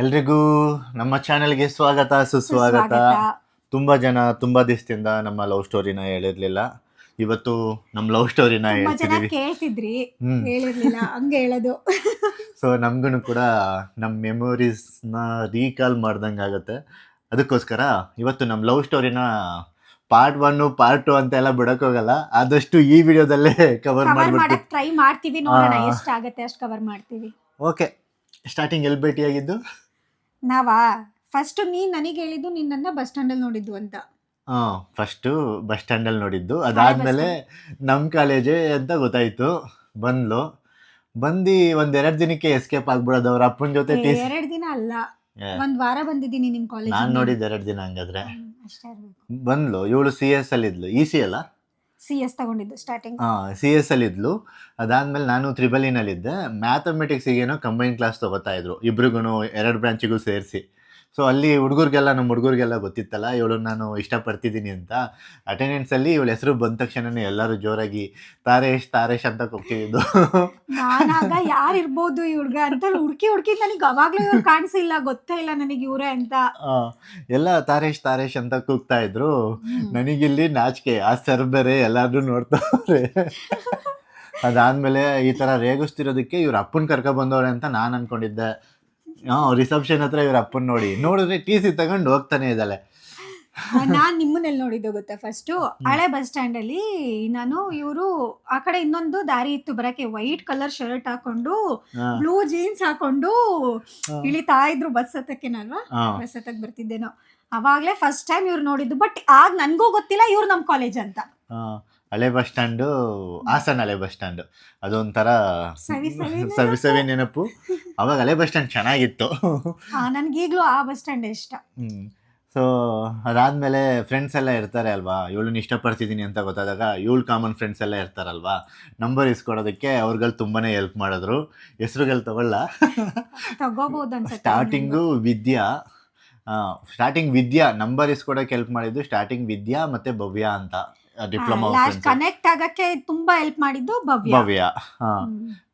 ಎಲ್ರಿಗೂ ನಮ್ಮ ಚಾನೆಲ್ಗೆ ಸ್ವಾಗತ ಸುಸ್ವಾಗತ. ಸುಸ್ವಾಗತ. ತುಂಬ ಜನ ತುಂಬ ದಿವಸದಿಂದ ನಮ್ಮ ಲವ್ ಸ್ಟೋರಿನ ಹೇಳಿರಲಿಲ್ಲ. ಇವತ್ತು ನಮ್ಮ ಲವ್ ಸ್ಟೋರಿನ ತುಂಬಾ ಜನ ಹೇಳ್ತಿದ್ದೀವಿ. ಕೇಳ್ತಿದ್ರಿ, ಹ್ಮ್. ಹೇಳಿರ್ಲಿಲ್ಲ, ಹಂಗೆ ಹೇಳೋದು. ಸೊ ನಮ್ಗೂ ಕೂಡ ನಮ್ಮ ಮೆಮೊರೀಸ್ನ ರೀಕಾಲ್ ಮಾಡ್ದಂಗೆ ಆಗುತ್ತೆ. ಅದಕ್ಕೋಸ್ಕರ ಇವತ್ತು ನಮ್ಮ ಲವ್ ಸ್ಟೋರಿನ ಪಾರ್ಟ್ 1 ಪಾರ್ಟ್ 2 ಅಂತ ಎಲ್ಲ ಬಿಡೋಕ್ಕೋಗಲ್ಲ. ಆದಷ್ಟು ಈ ವಿಡಿಯೋದಲ್ಲೇ ಕವರ್ ಕವರ್ ಮಾಡಿಬಿಡ್ತೀವಿ. ಮಾಡಕ್ ಟ್ರೈ ಮಾಡ್ತೀವಿ, ನೋಡೋಣ ಆ. ಎಷ್ಟಾಗತ್ತೆ ಅಷ್ಟು ಕವರ್ ಮಾಡ್ತೀವಿ. ಓಕೆ, ಸ್ಟಾರ್ಟಿಂಗ್ ಎಲ್ಲಿ ಭೇಟಿಯಾಗಿದ್ದು? ನಾವಾ ಫಸ್ಟ್ ನೀನ್ ನನಗೆ ಹೇಳಿದ್ದು ನಿನ್ನ ಬಸ್ ಸ್ಟ್ಯಾಂಡ್ ಅಲ್ಲಿ ನೋಡಿದ್ದು ಅಂತ. ಫಸ್ಟು ಬಸ್ ಸ್ಟ್ಯಾಂಡಲ್ಲಿ ನೋಡಿದ್ದು. ಅದಾದಮೇಲೆ ನಮ್ಮ ಕಾಲೇಜೇ ಅಂತ ಗೊತ್ತಾಯಿತು. ಬಂದು ಒಂದೆರಡು ದಿನಕ್ಕೆ ಎಸ್ಕೇಪ್ ಆಗ್ಬಿಡೋದು ಅವ್ರ ಅಪ್ಪನ ಜೊತೆ. 2 ದಿನ ಅಲ್ಲ, 1 ವಾರ ಬಂದಿದ್ದೀನಿ ನಿಮ್ ಕಾಲೇಜ್. ನಾನು ನೋಡಿದ್ದು 2 ದಿನ. ಹಂಗಾದ್ರೆ ಅಷ್ಟೇ ಇರ್ಬೇಕು. ಬಂದ್ಲು ಇವಳು CS ಅಲ್ಲಿ ಇದ್ಲು. EC ಅಲ್ಲ, CS ತಗೊಂಡಿದ್ದು ಸ್ಟಾರ್ಟಿಂಗ್. CS ಅಲ್ಲಿ ಇದ್ಲು. ಅದಾದ್ಮೇಲೆ ನಾನು ತ್ರಿಬಲಿನಲ್ಲಿದ್ದೆ. ಮ್ಯಾಥಮೆಟಿಕ್ಸಿಗೇನೋ ಕಂಬೈನ್ ಕ್ಲಾಸ್ ತಗೋತಾ ಇದ್ರು ಇಬ್ರಿಗೂ, 2 ಬ್ರಾಂಚಿಗೂ ಸೇರಿಸಿ. ಸೊ ಅಲ್ಲಿ ನಮ್ಮ ಹುಡುಗರಿಗೆಲ್ಲ ಗೊತ್ತಿತ್ತಲ್ಲ ಇವಳು ನಾನು ಇಷ್ಟಪಡ್ತಿದ್ದೀನಿ ಅಂತ. ಅಟೆಂಡೆನ್ಸಲ್ಲಿ ಇವಳ ಹೆಸರು ಬಂದ ತಕ್ಷಣನೇ ಎಲ್ಲರೂ ಜೋರಾಗಿ ತಾರೇಶ್ ಅಂತ ಕೂಗ್ತಿದ್ದು. ನಾನಾಗ ಯಾರಿರ್ಬೋದು ಈ ಹುಡ್ಗ ಅಂತ ಹುಡ್ಕಿ ನನಗೆ ಅವಾಗ್ಲೂ ಇವ್ರು ಕಾಣಿಸಿಲ್ಲ, ಗೊತ್ತೇ ಇಲ್ಲ ನನಗೆ ಇವ್ರೆ ಅಂತ. ಎಲ್ಲ ತಾರೇಶ್ ಅಂತ ಕೂಗ್ತಾ ಇದ್ರು. ನನಗಿಲ್ಲಿ ನಾಚಿಕೆ, ಆ ಸರ್ ಬೇರೆ ಎಲ್ಲಾದ್ರೂ ನೋಡ್ತಾವ್ರೆ. ಅದಾದ್ಮೇಲೆ ಈ ಥರ ರೇಗಿಸ್ತಿರೋದಕ್ಕೆ ಇವ್ರ ಅಪ್ಪನ ಕರ್ಕೊ ಬಂದವ್ರೆ ಅಂತ ನಾನು ಅನ್ಕೊಂಡಿದ್ದೆ. ರಿಸೆಪ್ಷನ್ ಹತ್ರ ಇವ್ರ ಅಪ್ಪನ ನೋಡಿದ್ರೆ TC ತಗೊಂಡು ಹೋಗ್ತಾನೆ ಇದ್ದಾಳೆ. ನಾನ್ ನಿಮ್ಮನ್ನೆಲ್ಲಿ ನೋಡಿದ್ದು ಗೊತ್ತಾ? ಫಸ್ಟ್ ಹಳೆ ಬಸ್ ಸ್ಟ್ಯಾಂಡ್ ಅಲ್ಲಿ ಇವರು ಆ ಕಡೆ ಇನ್ನೊಂದು ದಾರಿ ಇತ್ತು ಬರಕ್ಕೆ, ವೈಟ್ ಕಲರ್ ಶರ್ಟ್ ಹಾಕೊಂಡು ಬ್ಲೂ ಜೀನ್ಸ್ ಹಾಕೊಂಡು ಇಳಿತಾ ಇದ್ರು ಬಸ್ ಹತ್ತಕ್ಕೇನಲ್ವಾ, ಬಸ್ ಹತ್ತಕ್ ಬರ್ತಿದ್ದೇನೋ. ಅವಾಗ್ಲೇ ಫಸ್ಟ್ ಟೈಮ್ ಇವ್ರು ನೋಡಿದ್ದು. ಬಟ್ ಆಗ ನನ್ಗೂ ಗೊತ್ತಿಲ್ಲ ಇವ್ರು ನಮ್ ಕಾಲೇಜ್ ಅಂತ. ಹಳೆ ಬಸ್ ಸ್ಟ್ಯಾಂಡು, ಹಾಸನ ಹಳೆ ಬಸ್ ಸ್ಟ್ಯಾಂಡ್, ಅದೊಂಥರ ಸವಿ ನೆನಪು. ಅವಾಗ ಹಳೆ ಬಸ್ ಸ್ಟ್ಯಾಂಡ್ ಚೆನ್ನಾಗಿತ್ತು. ನನ್ಗೀಗ್ಲೂ ಆ ಬಸ್ ಸ್ಟ್ಯಾಂಡ್ ಇಷ್ಟ. ಸೊ ಅದಾದಮೇಲೆ ಫ್ರೆಂಡ್ಸ್ ಎಲ್ಲ ಇರ್ತಾರೆ ಅಲ್ವಾ, ಇವಳನ್ನ ಇಷ್ಟಪಡ್ತಿದ್ದೀನಿ ಅಂತ ಗೊತ್ತಾದಾಗ ಇವಳು ಕಾಮನ್ ಫ್ರೆಂಡ್ಸ್ ಎಲ್ಲ ಇರ್ತಾರಲ್ವಾ, ನಂಬರ್ ಇಸ್ಕೊಡೋದಕ್ಕೆ ಅವ್ರುಗಳು ತುಂಬಾ ಹೆಲ್ಪ್ ಮಾಡಿದ್ರು. ಹೆಸ್ರುಗಳು ತಗೋಬಹುದು ಅನ್ಸುತ್ತೆ. ಸ್ಟಾರ್ಟಿಂಗ್ ವಿದ್ಯಾ ನಂಬರ್ ಇಸ್ಕೊಡೋಕೆ ಹೆಲ್ಪ್ ಮಾಡಿದ್ದು. ಸ್ಟಾರ್ಟಿಂಗ್ ವಿದ್ಯಾ ಮತ್ತೆ ಭವ್ಯ ಅಂತ ಡಿಪ್ಲೊಮಾ ಕನೆಕ್ಟ್ ಆಗಕ್ಕೆ ತುಂಬಾ ಹೆಲ್ಪ್ ಮಾಡಿದ್ದು ಭವ್ಯ.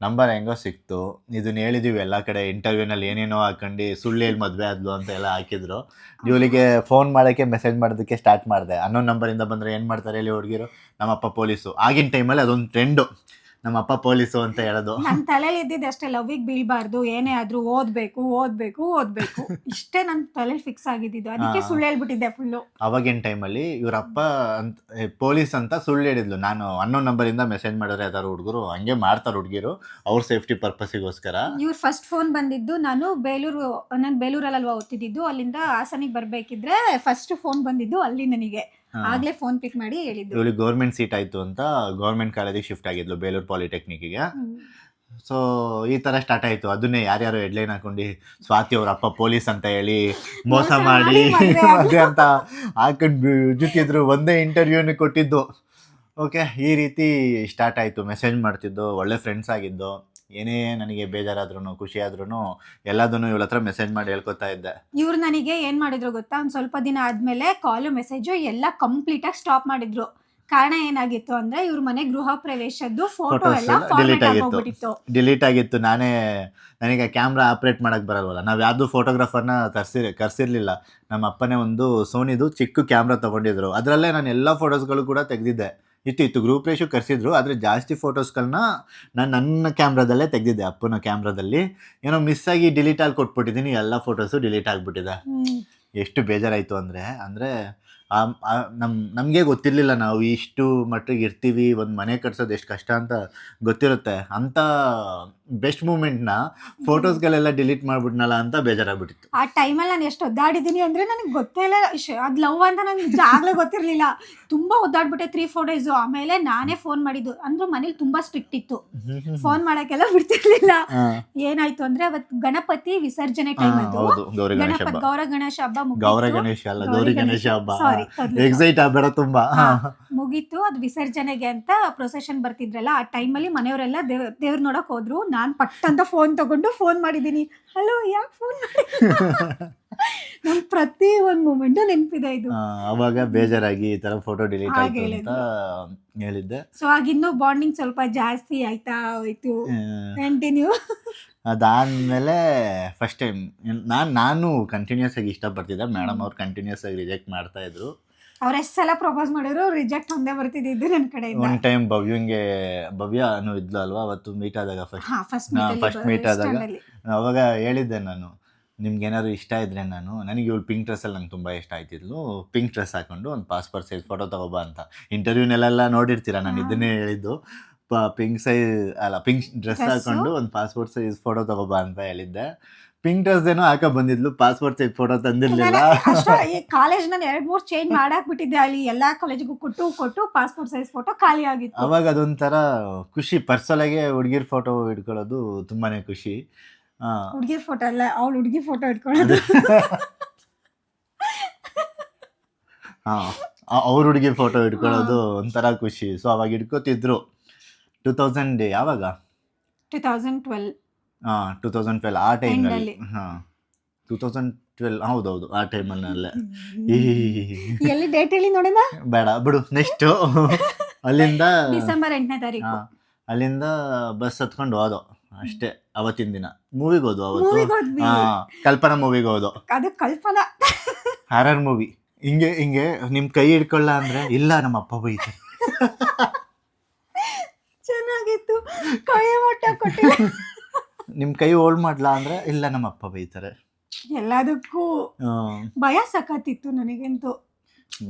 ನಂಬರ್ ಹೆಂಗೋ ಸಿಕ್ತು. ಇದನ್ನ ಹೇಳಿದೀವಿ ಎಲ್ಲ ಕಡೆ, ಇಂಟರ್ವ್ಯೂನಲ್ಲಿ ಏನೇನೋ ಹಾಕೊಂಡು ಸುಳ್ಳು ಹೇಳಿ ಮದುವೆ ಆದ್ಲು ಅಂತ ಎಲ್ಲ ಹಾಕಿದ್ರು. ಇವಳಿಗೆ ಫೋನ್ ಮಾಡೋಕ್ಕೆ ಮೆಸೇಜ್ ಮಾಡೋದಕ್ಕೆ ಸ್ಟಾರ್ಟ್ ಮಾಡಿದೆ. ಅನ್ನೊಂದು ನಂಬರಿಂದ ಬಂದರೆ ಏನು ಮಾಡ್ತಾರೆ ಹೇಳಿ ಹುಡುಗಿರು, ನಮ್ಮಪ್ಪ ಪೊಲೀಸು. ಆಗಿನ ಟೈಮಲ್ಲಿ ಅದೊಂದು ಟ್ರೆಂಡು, ನಮ್ಮಪ್ಪ ಪೊಲೀಸು ಅಂತ ಹೇಳೋದು. ನನ್ನ ತಲೆಯಲ್ಲಿ ಇದ್ದಿದ್ದು ಅಷ್ಟೇ, ಲವ್ವಿಗೆ ಬೀಳ್ಬಾರ್ದು, ಏನೇ ಆದ್ರೂ ಓದ್ಬೇಕು ಇಷ್ಟೇ ನನ್ನ ತಲೆಯಲ್ಲಿ ಫಿಕ್ಸ್ ಆಗಿದ್ದು. ಅದಕ್ಕೆ ಸುಳ್ಳು ಹೇಳ್ಬಿಟ್ಟಿದ್ದೆ ಫುಲ್ಲು. ಅವಾಗಿನ ಟೈಮಲ್ಲಿ ಇವರಪ್ಪ ಪೊಲೀಸ್ ಅಂತ ಸುಳ್ಳು ಹೇಳಿದ್ಲು. ನಾನು ಅನ್ನೋ ನಂಬರಿಂದ ಮೆಸೇಜ್ ಮಾಡಿದ್ರೆ ಯಾರು ಹುಡುಗರು ಹಂಗೆ ಮಾಡ್ತಾರೆ, ಹುಡುಗಿರು ಅವ್ರ ಸೇಫ್ಟಿ ಪರ್ಪಸ್ಗೋಸ್ಕರ. ಇವ್ರು ಫಸ್ಟ್ ಫೋನ್ ಬಂದಿದ್ದು, ನಾನು ಬೇಲೂರಲ್ವಾ ಓದ್ತಿದ್ದು, ಅಲ್ಲಿಂದ ಹಾಸನಿಗೆ ಬರ್ಬೇಕಿದ್ರೆ ಫಸ್ಟ್ ಫೋನ್ ಬಂದಿದ್ದು ಅಲ್ಲಿ ನನಗೆ. ಆಗ್ಲೇ ಫೋನ್ ಪಿಕ್ ಮಾಡಿ ಹೇಳಿದ್ದು. ಇವಳಿಗೆ ಗೌರ್ಮೆಂಟ್ ಸೀಟ್ ಆಯ್ತು ಅಂತ ಗೌರ್ಮೆಂಟ್ ಕಾಲೇಜಿಗೆ ಶಿಫ್ಟ್ ಆಗಿದ್ಲು, ಬೇಲೂರು ಪಾಲಿಟೆಕ್ನಿಕ್ಗೆ. ಸೊ ಈ ಥರ ಸ್ಟಾರ್ಟ್ ಆಯಿತು. ಅದನ್ನೇ ಯಾರ್ಯಾರು ಹೆಡ್ಲೈನ್ ಹಾಕೊಂಡು ಸ್ವಾತಿ ಅವ್ರ ಅಪ್ಪ ಪೊಲೀಸ್ ಅಂತ ಹೇಳಿ ಮೋಸ ಮಾಡಿ ಅದೇ ಅಂತ ಹಾಕೊಂಡು ಜುಟ್ಟಿದ್ರು. ಒಂದೇ ಇಂಟರ್ವ್ಯೂನ ಕೊಟ್ಟಿದ್ದು. ಓಕೆ, ಈ ರೀತಿ ಸ್ಟಾರ್ಟ್ ಆಯಿತು. ಮೆಸೇಜ್ ಮಾಡ್ತಿದ್ದು, ಒಳ್ಳೆ ಫ್ರೆಂಡ್ಸ್ ಆಗಿದ್ದು. ಏನೇ ನನಗೆ ಬೇಜಾರಾದ್ರೂ ಖುಷಿ ಆದ್ರೂ ಎಲ್ಲದನ್ನು ಇವಳ ಹತ್ರ ಮೆಸೇಜ್ ಮಾಡಿ ಹೇಳ್ಕೊತಾ ಇದ್ದೆ. ಇವ್ರು ನನಗೆ ಏನ್ ಮಾಡಿದ್ರು ಗೊತ್ತಾ, ಒಂದ್ ಸ್ವಲ್ಪ ದಿನ ಆದ್ಮೇಲೆ ಕಾಲು ಮೆಸೇಜು ಎಲ್ಲ ಕಂಪ್ಲೀಟ್ ಆಗಿ ಸ್ಟಾಪ್ ಮಾಡಿದ್ರು. ಕಾರಣ ಏನಾಗಿತ್ತು ಅಂದ್ರೆ, ಇವ್ರ ಮನೆ ಗೃಹ ಪ್ರವೇಶದ್ದು ಫೋಟೋ ಎಲ್ಲ ಡಿಲೀಟ್ ಆಗಿತ್ತು. ನನಗೆ ಕ್ಯಾಮ್ರಾ ಆಪ್ರೇಟ್ ಮಾಡಕ್ ಬರಲ್ವಲ್ಲ, ನಾವು ಯಾವ್ದು ಫೋಟೋಗ್ರಾಫರ್ನ ಕರ್ಸಿರ್ಲಿಲ್ಲ. ನಮ್ಮ ಅಪ್ಪನೇ ಒಂದು ಸೋನಿದು ಚಿಕ್ಕ ಕ್ಯಾಮ್ರಾ ತಗೊಂಡಿದ್ರು. ಅದರಲ್ಲೇ ನಾನು ಎಲ್ಲ ಫೋಟೋಸ್ಗಳು ಕೂಡ ತೆಗೆದಿದ್ದೆ. ಇತ್ತು ಗ್ರೂಪ್ ರೇಷು ಕರ್ಸಿದ್ರು, ಆದರೆ ಜಾಸ್ತಿ ಫೋಟೋಸ್ಗಳನ್ನ ನಾನು ನನ್ನ ಕ್ಯಾಮ್ರಾದಲ್ಲೇ ತೆಗೆದಿದ್ದೆ. ಅಪ್ಪನ ಕ್ಯಾಮ್ರಾದಲ್ಲಿ ಏನೋ ಮಿಸ್ ಆಗಿ ಡಿಲೀಟ್ ಆಗಿ ಕೊಟ್ಬಿಟ್ಟಿದ್ದೀನಿ. ಎಲ್ಲ ಫೋಟೋಸು ಡಿಲೀಟ್ ಆಗಿಬಿಟ್ಟಿದೆ. ಎಷ್ಟು ಬೇಜಾರಾಯಿತು ಅಂದರೆ ನಮಗೆ ಗೊತ್ತಿರಲಿಲ್ಲ ನಾವು ಇಷ್ಟು ಮಟ್ಟಿಗೆ ಇರ್ತೀವಿ, ಒಂದು ಮನೆ ಕಟ್ಸೋದು ಎಷ್ಟು ಕಷ್ಟ ಅಂತ ಗೊತ್ತಿರುತ್ತೆ. ಅಂಥ ಬೆಸ್ಟ್ ಮೂಮೆಂಟ್ನ ಫೋಟೋಸ್ಗಳೆಲ್ಲ ಡಿಲೀಟ್ ಮಾಡಿಬಿಟ್ನಲ್ಲ ಅಂತ ಬೇಜಾರಾಗ್ಬಿಟ್ಟಿತ್ತು. ಆ ಟೈಮಲ್ಲಿ ನಾನು ಎಷ್ಟು ಒದ್ದಾಡಿದ್ದೀನಿ ಅಂದರೆ ನನಗೆ ಗೊತ್ತೇ ಇಲ್ಲ ಅದು ಲವ್ ಅಂತ. ನನಗೆ ಆಗಲೇ ಗೊತ್ತಿರಲಿಲ್ಲ. ತುಂಬ ಒದ್ದಾಡ್ಬಿಟ್ಟೆ 3-4 ಡೇಸು. ಆಮೇಲೆ ನಾನೇ ಫೋನ್ ಮಾಡಿದ್ದು. ಅಂದ್ರೂ ಮನೇಲಿ ತುಂಬ ಸ್ಟ್ರಿಕ್ಟ್ ಇತ್ತು, ಫೋನ್ ಮಾಡೋಕ್ಕೆಲ್ಲ ಬಿಡ್ತಿರ್ಲಿಲ್ಲ. ಏನಾಯ್ತು ಅಂದರೆ, ಅವತ್ತು ಗಣಪತಿ ವಿಸರ್ಜನೆ ಟೈಮ್ ಅದು, ಗೌರಿ ಗಣೇಶ ಹಬ್ಬ ಎಕ್ಸೈಟ್ ಆಗಬೇಡ ತುಂಬಾ ಮುಗೀತು. ಅದು ವಿಸರ್ಜನೆಗೆ ಅಂತ ಪ್ರೊಸೆಷನ್ ಬರ್ತಿದ್ರಲ್ಲ, ಆ ಟೈಮಲ್ಲಿ ಮನೆಯವರೆಲ್ಲ ದೇವ್ರ ನೋಡಕ್ ಹೋದ್ರು. ನಾನ್ ಪಟ್ಟಂತ ಫೋನ್ ತಗೊಂಡು ಫೋನ್ ಮಾಡಿದ್ದೀನಿ. ಹಲೋ, ಯಾಕೆ ಫೋನ್ ಮಾಡಿ? ನಮ್ ಪ್ರತಿ ಒಂದು ಮೂಮೆಂಟು ನೆನಪಿದೆ ಇದು. ಅವಾಗ ಬೇಜಾರಾಗಿ ಈ ತರ ಫೋಟೋ ಡಿಲೀಟ್ ಆಯ್ತು ಅಂತ ಹೇಳಿದ್ದೆ. ಸೊ ಆಗಿನ್ನೂ ಬಾಂಡಿಂಗ್ ಸ್ವಲ್ಪ ಜಾಸ್ತಿ ಆಯ್ತಾ ಹೋಯ್ತು. ಕಂಟಿನ್ಯೂ ಅದಾದಮೇಲೆ ಫಸ್ಟ್ ಟೈಮ್ ನಾನು ಕಂಟಿನ್ಯೂಸ್ ಆಗಿ ಇಷ್ಟಪಡ್ತಿದ್ದೆ, ಮೇಡಮ್ ಅವ್ರು ಕಂಟಿನ್ಯೂಸ್ ಆಗಿ ರಿಜೆಕ್ಟ್ ಮಾಡ್ತಾಯಿದ್ರು. ಅವ್ರು ಎಷ್ಟು ಸಲ ಪ್ರಪೋಸ್ ಮಾಡಿದ್ರು ರಿಜೆಕ್ಟ್ ಒಂದೇ ಬರ್ತಿದ್ದು ನನ್ನ ಕಡೆಯಿಂದ. ಒನ್ ಟೈಮ್ ಭವ್ಯನೂ ಇದ್ಲು ಅಲ್ವಾ, ಅವತ್ತು ಮೀಟ್ ಆದಾಗ ಫಸ್ಟ್ ಮೀಟ್ ಆದಾಗ ಅವಾಗ ಹೇಳಿದ್ದೆ ನಾನು, ನಿಮ್ಗೆ ಏನಾದ್ರು ಇಷ್ಟ ಇದ್ರೆ ನನಗೆ ಇವಳು ಪಿಂಕ್ ಡ್ರೆಸ್ಸಲ್ಲಿ ನಂಗೆ ತುಂಬ ಇಷ್ಟ ಆಯ್ತಿದ್ಲು, ಪಿಂಕ್ ಡ್ರೆಸ್ ಹಾಕೊಂಡು ಒಂದು ಪಾಸ್ಪೋರ್ಟ್ ಸೈಜ್ ಫೋಟೋ ತಗೋಬಾ ಅಂತ. ಇಂಟರ್ವ್ಯೂನೆಲ್ಲ ನೋಡಿರ್ತೀರ, ನಾನು ಇದನ್ನೇ ಹೇಳಿದ್ದು, ಪಿಂಕ್ ಡ್ರೆಸ್ ಹಾಕೊಂಡು ಒಂದು ಪಾಸ್ಪೋರ್ಟ್ ಸೈಜ್ ಫೋಟೋ ತಗೋಬಾ ಅಂತ ಹೇಳಿದ್ದೆ. ಪಿಂಕ್ ಡ್ರೆಸ್ ಏನೋ ಹಾಕ ಬಂದಿದ್ಲು, ಪಾಸ್ಪೋರ್ಟ್ ಸೈಜ್ ಫೋಟೋ ತಂದಿರ್ಲಿಲ್ಲ. ಕಾಲೇಜ್ ನಾನು 2-3 ಚೇಂಜ್ ಮಾಡಾಕ್ಬಿಟ್ಟಿದ್ದೆ, ಅಲ್ಲಿ ಎಲ್ಲಾ ಕಾಲೇಜಿಗೂ ಕೊಟ್ಟು ಪಾಸ್ಪೋರ್ಟ್ ಸೈಜ್ ಫೋಟೋ ಖಾಲಿ ಆಗಿತ್ತು. ಅವಾಗ ಅದೊಂಥರ ಖುಷಿ, ಪರ್ಸನಲಾಗೆ ಹುಡುಗಿರ್ ಫೋಟೋ ಇಟ್ಕೊಳ್ಳೋದು ತುಂಬಾನೇ ಖುಷಿ. ಹುಡುಗಿ ಫೋಟೋ ಅಲ್ಲ, ಅವಳು ಹುಡುಗಿ ಫೋಟೋ ಇಟ್ಕೊಳ್ಳೋದು. ಅವ್ರ ಹುಡುಗಿ ಫೋಟೋ ಇಟ್ಕೊಳ್ಳೋದು ಒಂಥರ ಖುಷಿ. ಸೊ ಅವಾಗ ಇಟ್ಕೋತಿದ್ರು. 2000 ಯಾವಾಗ 2012 ಆ ಟೈಮಲ್ಲಿ. 2012 ಹೌದೌದು, ಆ ಟೈಮಲ್ಲೇ. ಎಲ್ಲಿ ಡೇಟ್ ಹೇಳಿ ನೋಡೋಣ, ಬೇಡ ಬಿಡು, ನೆಕ್ಸ್ಟ್ ಅಲ್ಲಿಂದ ಡಿಸೆಂಬರ್ 8ನೇ ತಾರೀಕು ಅಲ್ಲಿಂದ ಬಸ್ ಹತ್ಕೊಂಡು ಹೋದೋ ಅಷ್ಟೇ. ಅವತ್ತಿನ ದಿನ ಮೂವಿಗೆ ಹೋದ್ವು. ಅವತ್ತು ಕಲ್ಪನಾ ಮೂವಿಗೆ ಹೋದೋ. ಅದು ಕಲ್ಪನಾ ಹಾರರ್ ಮೂವಿ. ಹಿಂಗೆ ನಿಮ್ ಕೈ ಹಿಡ್ಕೊಳ್ಳ ಅಂದ್ರೆ ಇಲ್ಲ ನಮ್ಮ ಅಪ್ಪ ಬೈತಾರೆ. ಚೆನ್ನಾಗಿತ್ತು. ಕೈ ಮೊಟ್ಟ ಕೊಟ್ಟಿಲ್ಲ. ನಿಮ್ ಕೈ ಹೋಲ್ಡ್ ಮಾಡ್ಲಾ ಅಂದ್ರೆ ಇಲ್ಲ ನಮ್ಮ ಅಪ್ಪ ಬೈತಾರೆ. ಎಲ್ಲದಕ್ಕೂ ಭಯ ಸಖತ್ತಿತ್ತು ನನಗಂತೂ.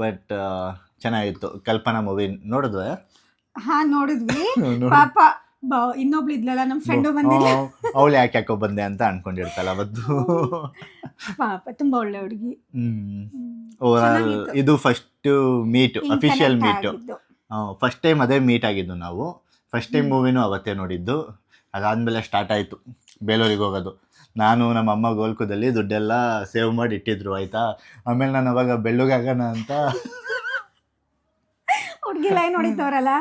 ಬಟ್ ಚೆನ್ನಾಗಿತ್ತು. ಕಲ್ಪನಾ ಮೂವಿ ನೋಡಿದ್ವಿ. ನೋಡಿದ್ವಿ. ಪಾಪ ಇನ್ನೊಬ್ಳು ಇದ್ಲಲ್ಲ, ನಮ್ ಫ್ರೆಂಡು ಬಂದಿಲ್ಲ. ಅವಳು ಯಾಕೆ ಬಂದೆ ಅಂತ ಅನ್ಕೊಂಡಿರ್ತಾಳ ಅವತ್ತು. ಪಾಪ ತುಂಬಾ ಒಳ್ಳೆ ಹುಡುಗಿ. ಓವರಾಲ್ ಇದು first meet, official meet. First time ಅದೇ ಮೀಟ್ ಆಗಿದ್ದು ನಾವು. ಫಸ್ಟ್ ಟೈಮ್ ಮೂವಿನೂ ಅವತ್ತೇ ನೋಡಿದ್ದು. ಅದಾದಮೇಲೆ ಸ್ಟಾರ್ಟ್ ಆಯಿತು ಬೇಲೂರಿಗೆ ಹೋಗೋದು. ನಾನು ನಮ್ಮ ಅಮ್ಮ ಗೋಲ್ಕುದಲ್ಲಿ ದುಡ್ಡೆಲ್ಲ ಸೇವ್ ಮಾಡಿ ಇಟ್ಟಿದ್ರು, ಆಯಿತಾ. ಆಮೇಲೆ ನಾನು ಅವಾಗ ಬೆಳ್ಳಗಾಗೋಣ ಅಂತ ಹುಡುಗಿ ಲೈನ್ ಹೊಡಿತವ್ರಲ್ಲ,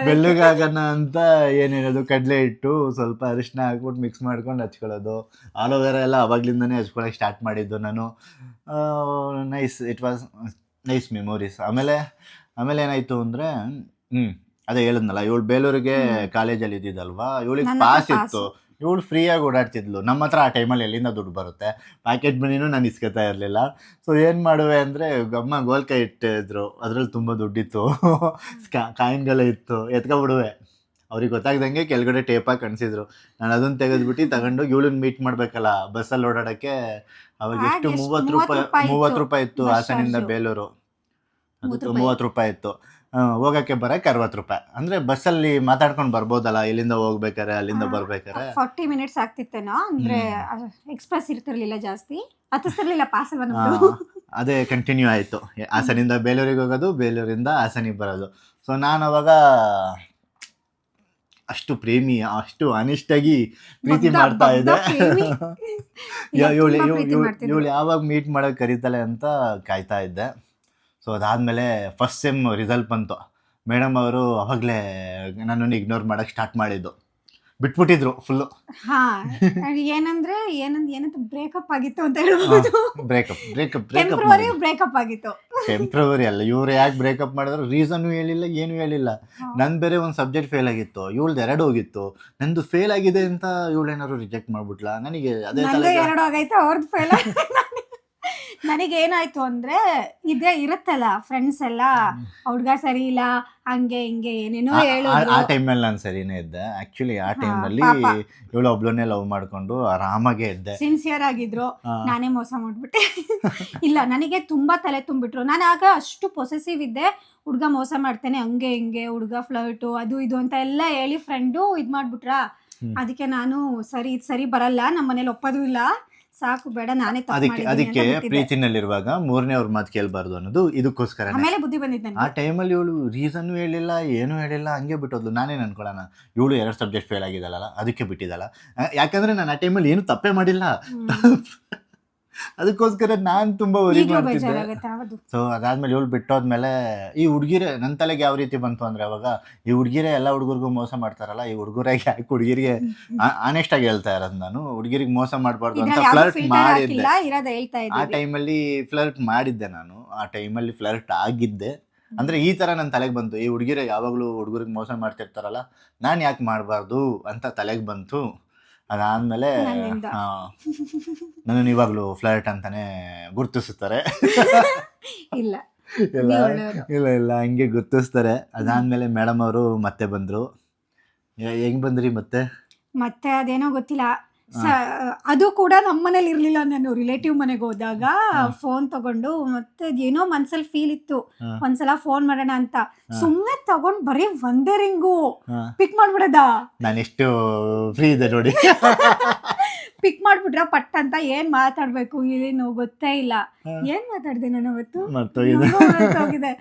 ಬೆಳ್ಳಗಾಗೋಣ ಅಂತ ಏನಿರೋದು ಕಡಲೆ ಹಿಟ್ಟು ಸ್ವಲ್ಪ ಅರಿಶಿನ ಹಾಕ್ಬಿಟ್ಟು ಮಿಕ್ಸ್ ಮಾಡ್ಕೊಂಡು ಹಚ್ಕೊಳ್ಳೋದು. ಆಲೋವೆರಾ ಎಲ್ಲ ಅವಾಗ್ಲಿಂದನೇ ಹಚ್ಕೊಳಕ್ಕೆ ಸ್ಟಾರ್ಟ್ ಮಾಡಿದ್ದು ನಾನು. Nice, it was nice memories. ಆಮೇಲೆ ಏನಾಯಿತು ಅಂದರೆ ಅದೇ ಹೇಳಿದ್ನಲ್ಲ, ಇವಳು ಬೇಲೂರಿಗೆ ಕಾಲೇಜಲ್ಲಿ ಇದ್ದಿದ್ದಲ್ವಾ, ಇವಳಿಗೆ ಪಾಸ್ ಇತ್ತು. ಇವಳು ಫ್ರೀಯಾಗಿ ಓಡಾಡ್ತಿದ್ಲು. ನಮ್ಮ ಹತ್ರ ಆ ಟೈಮಲ್ಲಿ ಎಲ್ಲಿಂದ ದುಡ್ಡು ಬರುತ್ತೆ, ಪ್ಯಾಕೆಟ್ ಮನಿನೂ ನಾನು ಇಸ್ಕೊತಾ ಇರಲಿಲ್ಲ. ಸೊ ಏನು ಮಾಡುವೆ ಅಂದರೆ, ಅಮ್ಮ ಗೋಲ್ಕಾಯಿ ಇಟ್ಟಿದ್ರು, ಅದರಲ್ಲಿ ತುಂಬ ದುಡ್ಡಿತ್ತು, ಕಾಯಿನ್ಗಳೇ ಇತ್ತು, ಎತ್ಕೊಬಿಡುವೆ. ಅವ್ರಿಗೆ ಗೊತ್ತಾಗ್ದಂಗೆ ಕೆಳಗಡೆ ಟೇಪಾಗಿ ಕಣಿಸಿದ್ರು. ನಾನು ಅದನ್ನು ತೆಗೆದ್ಬಿಟ್ಟು ತಗೊಂಡು ಇವಳನ್ನ ಮೀಟ್ ಮಾಡಬೇಕಲ್ಲ ಬಸ್ಸಲ್ಲಿ ಓಡಾಡೋಕ್ಕೆ. ಅವಾಗ ಎಷ್ಟು 30 ರೂಪಾಯಿ ಇತ್ತು ಹಾಸನಿಂದ ಬೇಲೂರು. ಅದಕ್ಕೆ 30 ರೂಪಾಯಿ ಇತ್ತು. ಹೋಗೋಕ್ಕೆ ಬರೋಕ್ಕೆ 60 ರೂಪಾಯಿ. ಅಂದರೆ ಬಸ್ಸಲ್ಲಿ ಮಾತಾಡ್ಕೊಂಡು ಬರ್ಬೋದಲ್ಲ, ಇಲ್ಲಿಂದ ಹೋಗ್ಬೇಕಾರೆ ಅಲ್ಲಿಂದ ಬರ್ಬೇಕಾರೆ 40 ಮಿನಿಟ್ಸ್ ಆಗ್ತಿತ್ತೇನೋ. ಅಂದರೆ ಎಕ್ಸ್ಪ್ರೆಸ್ ಇರ್ತಿರ್ಲಿಲ್ಲ, ಜಾಸ್ತಿ ಹತ್ತಿಸ್ತಿರ್ಲಿಲ್ಲ ಪಾಸ್ ಅಲ್ವ. ಅದೇ ಕಂಟಿನ್ಯೂ ಆಯಿತು. ಹಾಸನಿಂದ ಬೇಲೂರಿಗೆ ಹೋಗೋದು, ಬೇಲೂರಿಂದ ಹಾಸನಿಗೆ ಬರೋದು. ಸೊ ನಾನು ಅವಾಗ ಅಷ್ಟು ಪ್ರೇಮಿ, ಅಷ್ಟು ಅನಿಷ್ಟಾಗಿ ಪ್ರೀತಿ ಮಾಡ್ತಾ ಇದ್ದೆ. ಇವಳು ಯಾವಾಗ ಮೀಟ್ ಮಾಡೋಕ್ಕೆ ಕರೀತಾಳೆ ಅಂತ ಕಾಯ್ತಾ ಇದ್ದೆ. ಸೊ ಅದಾದಮೇಲೆ ಫಸ್ಟ್ ಸೆಮ್ ರಿಸಲ್ಟ್ ಬಂತು. ಮೇಡಮ್ ಅವರು ಅವಾಗಲೇ ನನ್ನನ್ನು ಇಗ್ನೋರ್ ಮಾಡೋಕ್ಕೆ ಸ್ಟಾರ್ಟ್ ಮಾಡಿದ್ದು, ಬಿಟ್ಬಿಟ್ಟಿದ್ರು ಫುಲ್ಲು. ಏನಂದ್ರೆ ಬ್ರೇಕಪ್ ಆಗಿತ್ತು ಅಂತ ಹೇಳ್ಬೋದು. ಬ್ರೇಕಪ್ ಆಗಿತ್ತು. ಟೆಂಪ್ರವರಿ ಅಲ್ಲ, ಇವ್ರು ಯಾಕೆ ಬ್ರೇಕಪ್ ಮಾಡಿದ್ರು ರೀಸನ್ನು ಹೇಳಿಲ್ಲ, ಏನೂ ಹೇಳಿಲ್ಲ. ನಂದು ಬೇರೆ ಒಂದು ಸಬ್ಜೆಕ್ಟ್ ಫೇಲ್ ಆಗಿತ್ತು, ಇವಳ್ದು 2 ಹೋಗಿತ್ತು. ನಂದು ಫೇಲ್ ಆಗಿದೆ ಅಂತ ಇವಳೇನಾದ್ರು ರಿಜೆಕ್ಟ್ ಮಾಡ್ಬಿಟ್ಲಾ. ನನಗೆ ಅದೇ 2 ಆಗೈತೆ, ಅವ್ರದ್ದು ಫೇಲ್. ನನಗೇನಾಯ್ತು ಅಂದ್ರೆ, ಇದೇ ಇರುತ್ತಲ್ಲ ಫ್ರೆಂಡ್ಸ್ ಎಲ್ಲ, ಹುಡ್ಗ ಸರಿ ಇಲ್ಲ ಹಂಗೆ ಹಿಂಗೆ ಏನೇನೋ ಹೇಳೋದು. ಆ ಟೈಮಲ್ಲಿ ನಾನು ಸರಿನೇ ಇದ್ದೆ. ಆಕ್ಚುಲಿ ಆ ಟೈಮಲ್ಲಿ ಇವಳು ಒಬ್ಳನ್ನೇ ಲವ್ ಮಾಡ್ಕೊಂಡು ಆರಾಮಾಗೆ ಇದ್ದೆ. ಸಿನ್ಸಿಯರ್ ಆಗಿದ್ರು, ನಾನೇ ಮೋಸ ಮಾಡ್ಬಿಟ್ಟೆ. ಇಲ್ಲ, ನನಗೆ ತುಂಬಾ ತಲೆ ತುಂಬಿಟ್ರು. ನಾನು ಆಗ ಅಷ್ಟು ಪೊಸೆಸಿವ್ ಇದ್ದೆ. ಹುಡ್ಗ ಮೋಸ ಮಾಡ್ತೇನೆ, ಹಂಗೆ ಹಿಂಗೆ, ಹುಡ್ಗ ಫ್ಲರ್ಟು ಅದು ಇದು ಅಂತ ಎಲ್ಲ ಹೇಳಿ ಫ್ರೆಂಡು ಇದ್ ಮಾಡ್ಬಿಟ್ರ. ಅದಕ್ಕೆ ನಾನು ಸರಿ ಬರಲ್ಲ, ನಮ್ಮ ಮನೇಲಿ ಒಪ್ಪೋದು ಇಲ್ಲ, ಸಾಕು ಬೇಡ, ನಾನೇ ಅದಕ್ಕೆ ಪ್ರೀತಿನಲ್ಲಿರುವಾಗ 3ನೇ ಅವ್ರ ಮಾತು ಕೇಳಬಾರ್ದು ಅನ್ನೋದು ಇದಕ್ಕೋಸ್ಕರ. ಆಮೇಲೆ ಬುದ್ಧಿ ಬಂದಿದ್ದೆ. ಆ ಟೈಮಲ್ಲಿ ಇವಳು ರೀಸನ್ನು ಹೇಳಿಲ್ಲ, ಏನೂ ಹೇಳಿಲ್ಲ, ಹಂಗೆ ಬಿಟ್ಟೋದ್ಲು. ನಾನೇನು ಅನ್ಕೊಳ್ಳೋಣ, ಇವಳು 2 ಸಬ್ಜೆಕ್ಟ್ ಫೇಲ್ ಆಗಿದ್ದಲ್ಲ, ಅದಕ್ಕೆ ಬಿಟ್ಟಿದ್ದಲ್ಲ. ಯಾಕಂದ್ರೆ ನಾನು ಆ ಟೈಮಲ್ಲಿ ಏನು ತಪ್ಪೇ ಮಾಡಿಲ್ಲ, ಅದಕ್ಕೋಸ್ಕರ ನಾನು ತುಂಬ ವರಿ ಮಾಡ್ತಿದ್ದೆ. ಸೊ ಅದಾದ್ಮೇಲೆ ಇವಳು ಬಿಟ್ಟೋದ್ಮೇಲೆ ಈ ಹುಡುಗಿರೇ ನನ್ನ ತಲೆಗೆ ಯಾವ ರೀತಿ ಬಂತು ಅಂದ್ರೆ, ಅವಾಗ ಈ ಹುಡುಗಿರೇ ಎಲ್ಲ ಹುಡುಗರಿಗೂ ಮೋಸ ಮಾಡ್ತಾರಲ್ಲ, ಈ ಹುಡುಗರಾಗಿ ಯಾಕೆ ಹುಡುಗಿರಿಗೆ ಆನೆಸ್ಟ್ ಆಗಿ ಹೇಳ್ತಾ ಇರೋದು ನಾನು, ಹುಡುಗಿರಿಗೆ ಮೋಸ ಮಾಡಬಾರ್ದು ಅಂತ ಫ್ಲರ್ಟ್ ಮಾಡಿದ್ದೆ. ಆ ಟೈಮಲ್ಲಿ ಫ್ಲರ್ಟ್ ಮಾಡಿದ್ದೆ ನಾನು, ಆ ಟೈಮಲ್ಲಿ ಫ್ಲರ್ಟ್ ಆಗಿದ್ದೆ. ಅಂದ್ರೆ ಈ ತರ ನನ್ನ ತಲೆಗೆ ಬಂತು, ಈ ಹುಡುಗಿರೇ ಯಾವಾಗಲೂ ಹುಡುಗರಿಗೆ ಮೋಸ ಮಾಡ್ತಿರ್ತಾರಲ್ಲ, ನಾನು ಯಾಕೆ ಮಾಡಬಾರ್ದು ಅಂತ ತಲೆಗೆ ಬಂತು. ಅದಾದಮೇಲೆ ನನ್ನಿಂದ. ನನ್ನನ್ನು ಇವಾಗಲೂ ಫ್ಲರ್ಟ್ ಅಂತಾನೆ ಗುರ್ತಿಸುತ್ತಾರೆ. ಇಲ್ಲ ಇಲ್ಲ ನೀವ್ ಒಳ್ಳೆಯವರು. ಇಲ್ಲ ಇಲ್ಲ ಹಂಗೆ ಗುರ್ತಿಸ್ತಾರೆ. ಅದಾದಮೇಲೆ ಮೇಡಮ್ ಅವರು ಮತ್ತೆ ಬಂದರು. ಹೆಂಗೆ ಬಂದ್ರಿ ಮತ್ತೆ? ಮತ್ತೆ ಅದೇನೋ ಗೊತ್ತಿಲ್ಲ, ಅದು ಕೂಡ ನಮ್ಮನೇಲಿ ಇರ್ಲಿಲ್ಲ. ನಾನು ರಿಲೇಟಿವ್ ಮನೆಗೆ ಹೋದಾಗ ಫೋನ್ ತಗೊಂಡು, ಮತ್ತೆ ಏನೋ ಮನ್ಸಲ್ಲಿ ಫೀಲ್ ಇತ್ತು ಒಂದ್ಸಲ ಫೋನ್ ಮಾಡೋಣ ಅಂತ, ಸುಮ್ನೆ ತಗೊಂಡ್ ಬರೀ ಒಂದೇ ರಿಂಗು ಪಿಕ್ ಮಾಡ್ಬಿಡದ. ನಾನೆಷ್ಟು ಫ್ರೀ ಇದೆ ನೋಡಿ. ಪಿಕ್ ಮಾಡ್ಬಿಟ್ರ ಪಟ್ ಅಂತ ಏನ್ ಮಾತಾಡ್ಬೇಕು ಏನು ಗೊತ್ತೇ ಇಲ್ಲ. ಏನ್ ಮಾತಾಡ್ದೆ ನಾನು ಅವತ್ತು ಮರ್ತೋಗಿದೆ.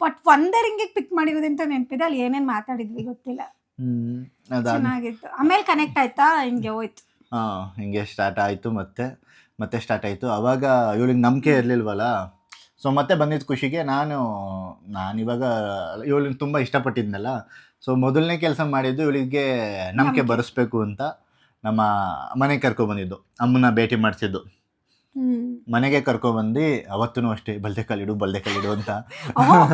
ಬಟ್ ಒಂದೇ ರಿಂಗಿಗೆ ಪಿಕ್ ಮಾಡಿರೋದಂತ ನೆನಪಿದೆ. ಅಲ್ಲಿ ಏನೇನ್ ಮಾತಾಡಿದ್ವಿ ಗೊತ್ತಿಲ್ಲ. ಚೆನ್ನಾಗಿತ್ತು. ಆಮೇಲೆ ಕನೆಕ್ಟ್ ಆಯ್ತಾ, ಹಿಂಗೆ ಹೋಯ್ತು. ಹಿಂಗೆ ಸ್ಟಾರ್ಟ್ ಆಯಿತು. ಮತ್ತೆ ಸ್ಟಾರ್ಟ್ ಆಯಿತು. ಅವಾಗ ಇವಳಿಗೆ ನಂಬಿಕೆ ಇರಲಿಲ್ವಲ್ಲ. ಸೊ ಮತ್ತೆ ಬಂದಿದ್ದ ಖುಷಿಗೆ ನಾನಿವಾಗ ಇವಳಿಗೆ ತುಂಬ ಇಷ್ಟಪಟ್ಟಿದ್ನಲ್ಲ. ಸೊ ಮೊದಲನೇ ಕೆಲಸ ಮಾಡಿದ್ದು ಇವಳಿಗೆ ನಂಬಿಕೆ ಬರೆಸ್ಬೇಕು ಅಂತ ನಮ್ಮ ಮನೆಗೆ ಕರ್ಕೊಬಂದಿದ್ದು. ಅಮ್ಮನ ಭೇಟಿ ಮಾಡಿಸಿದ್ದು. ಮನೆಗೆ ಕರ್ಕೊಬಂದು ಅವತ್ತೂ ಅಷ್ಟೇ ಬಲ್ದೆ ಕಾಲಿಡು ಅಂತ.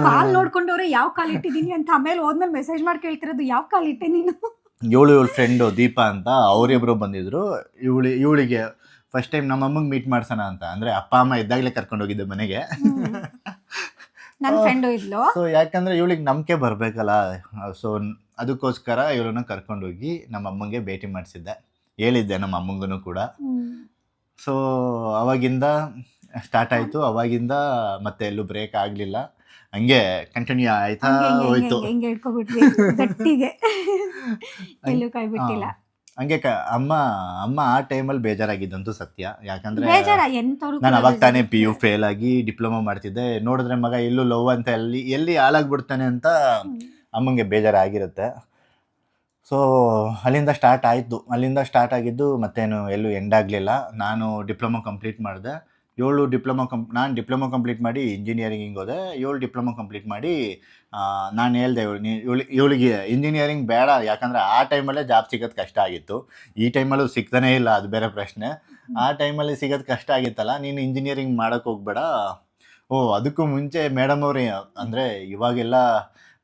ಕಾಲ್ ನೋಡ್ಕೊಂಡವ್ರೆ ಯಾವ ಕಾಲ್ ಇಟ್ಟಿದೀನಿ ಅಂತ. ಆಮೇಲೆ ಹೋದ್ಮೇಲೆ ಮೆಸೇಜ್ ಮಾಡಿ ಕೇಳ್ತಿರೋದು ಯಾವ ಕಾಲ್ ಇಟ್ಟೆ ನೀನು. ಇವಳ ಫ್ರೆಂಡು ದೀಪಾ ಅಂತ ಅವರಿಬ್ರು ಬಂದಿದ್ರು. ಇವಳಿಗೆ ಫಸ್ಟ್ ಟೈಮ್ ನಮ್ಮ ಅಮ್ಮಂಗೆ ಮೀಟ್ ಮಾಡ್ಸೋಣ ಅಂತ, ಅಂದರೆ ಅಪ್ಪ ಅಮ್ಮ ಇದ್ದಾಗಲೇ ಕರ್ಕೊಂಡು ಹೋಗಿದ್ದೆ ಮನೆಗೆ. ನನ್ನ ಫ್ರೆಂಡು ಇದ್ಲು. ಸೊ ಯಾಕಂದರೆ ಇವಳಿಗೆ ನಂಬಿಕೆ ಬರಬೇಕಲ್ಲ. ಸೊ ಅದಕ್ಕೋಸ್ಕರ ಇವಳನ್ನ ಕರ್ಕೊಂಡೋಗಿ ನಮ್ಮ ಅಮ್ಮಂಗೆ ಭೇಟಿ ಮಾಡಿಸಿದ್ದೆ. ಹೇಳಿದ್ದೆ ನಮ್ಮ ಅಮ್ಮಂಗೂ ಕೂಡ. ಸೊ ಅವಾಗಿಂದ ಸ್ಟಾರ್ಟ್ ಆಯಿತು. ಅವಾಗಿಂದ ಮತ್ತೆ ಎಲ್ಲೂ ಬ್ರೇಕ್ ಆಗಲಿಲ್ಲ. ಹಂಗೆ ಕಂಟಿನ್ಯೂ ಆಯ್ತಾ ಹೋಯ್ತು. ಹಿಂಗೆ ಇಟ್ಕೊಬಿಟ್ವಿ ಗಟ್ಟಿಗೆ, ಎಲ್ಲೂ ಕೈ ಬಿಟ್ಟಿಲ್ಲ. ಹಂಗೆ ಅಮ್ಮ ಆ ಟೈಮಲ್ಲಿ ಬೇಜಾರಾಗಿದ್ದಂತೂ ಸತ್ಯ. ಯಾಕಂದ್ರೆ ಎಂತವ್ರು ನಾನು ಅವಾಗ ತಾನೇ PU ಫೇಲ್ ಆಗಿ ಡಿಪ್ಲೊಮಾ ಮಾಡ್ತಿದ್ದೆ. ನೋಡಿದ್ರೆ ಮಗ ಎಲ್ಲೂ ಲವ್ ಅಂತ ಎಲ್ಲಿ ಹಾಳಾಗ್ಬಿಡ್ತಾನೆ ಅಂತ ಅಮ್ಮಂಗೆ ಬೇಜಾರಾಗಿರುತ್ತೆ. ಸೊ ಅಲ್ಲಿಂದ ಸ್ಟಾರ್ಟ್ ಆಗಿದ್ದು ಮತ್ತೇನು ಎಲ್ಲೂ ಎಂಡ್ ಆಗಲಿಲ್ಲ. ನಾನು ಡಿಪ್ಲೊಮಾ ಕಂಪ್ಲೀಟ್ ಮಾಡಿದೆ. ನಾನು ಡಿಪ್ಲೊಮಾ ಕಂಪ್ಲೀಟ್ ಮಾಡಿ ಇಂಜಿನಿಯರಿಂಗಿಗೆ ಹೋದೆ. ಡಿಪ್ಲೊಮಾ ಕಂಪ್ಲೀಟ್ ಮಾಡಿ ನಾನು ಹೇಳ್ದೆ ಇವಳಿಗೆ ಇಂಜಿನಿಯರಿಂಗ್ ಬೇಡ, ಯಾಕಂದರೆ ಆ ಟೈಮಲ್ಲೇ ಜಾಬ್ ಸಿಗೋದು ಕಷ್ಟ ಆಗಿತ್ತು. ಈ ಟೈಮಲ್ಲೂ ಸಿಗ್ತಾನೇ ಇಲ್ಲ, ಅದು ಬೇರೆ ಪ್ರಶ್ನೆ. ಆ ಟೈಮಲ್ಲಿ ಸಿಗೋದು ಕಷ್ಟ ಆಗಿತ್ತಲ್ಲ, ನೀನು ಇಂಜಿನಿಯರಿಂಗ್ ಮಾಡೋಕ್ಕೆ ಹೋಗ್ಬೇಡ. ಅದಕ್ಕೂ ಮುಂಚೆ ಮೇಡಮ್ ಅವ್ರು ಅಂದರೆ ಇವಾಗೆಲ್ಲ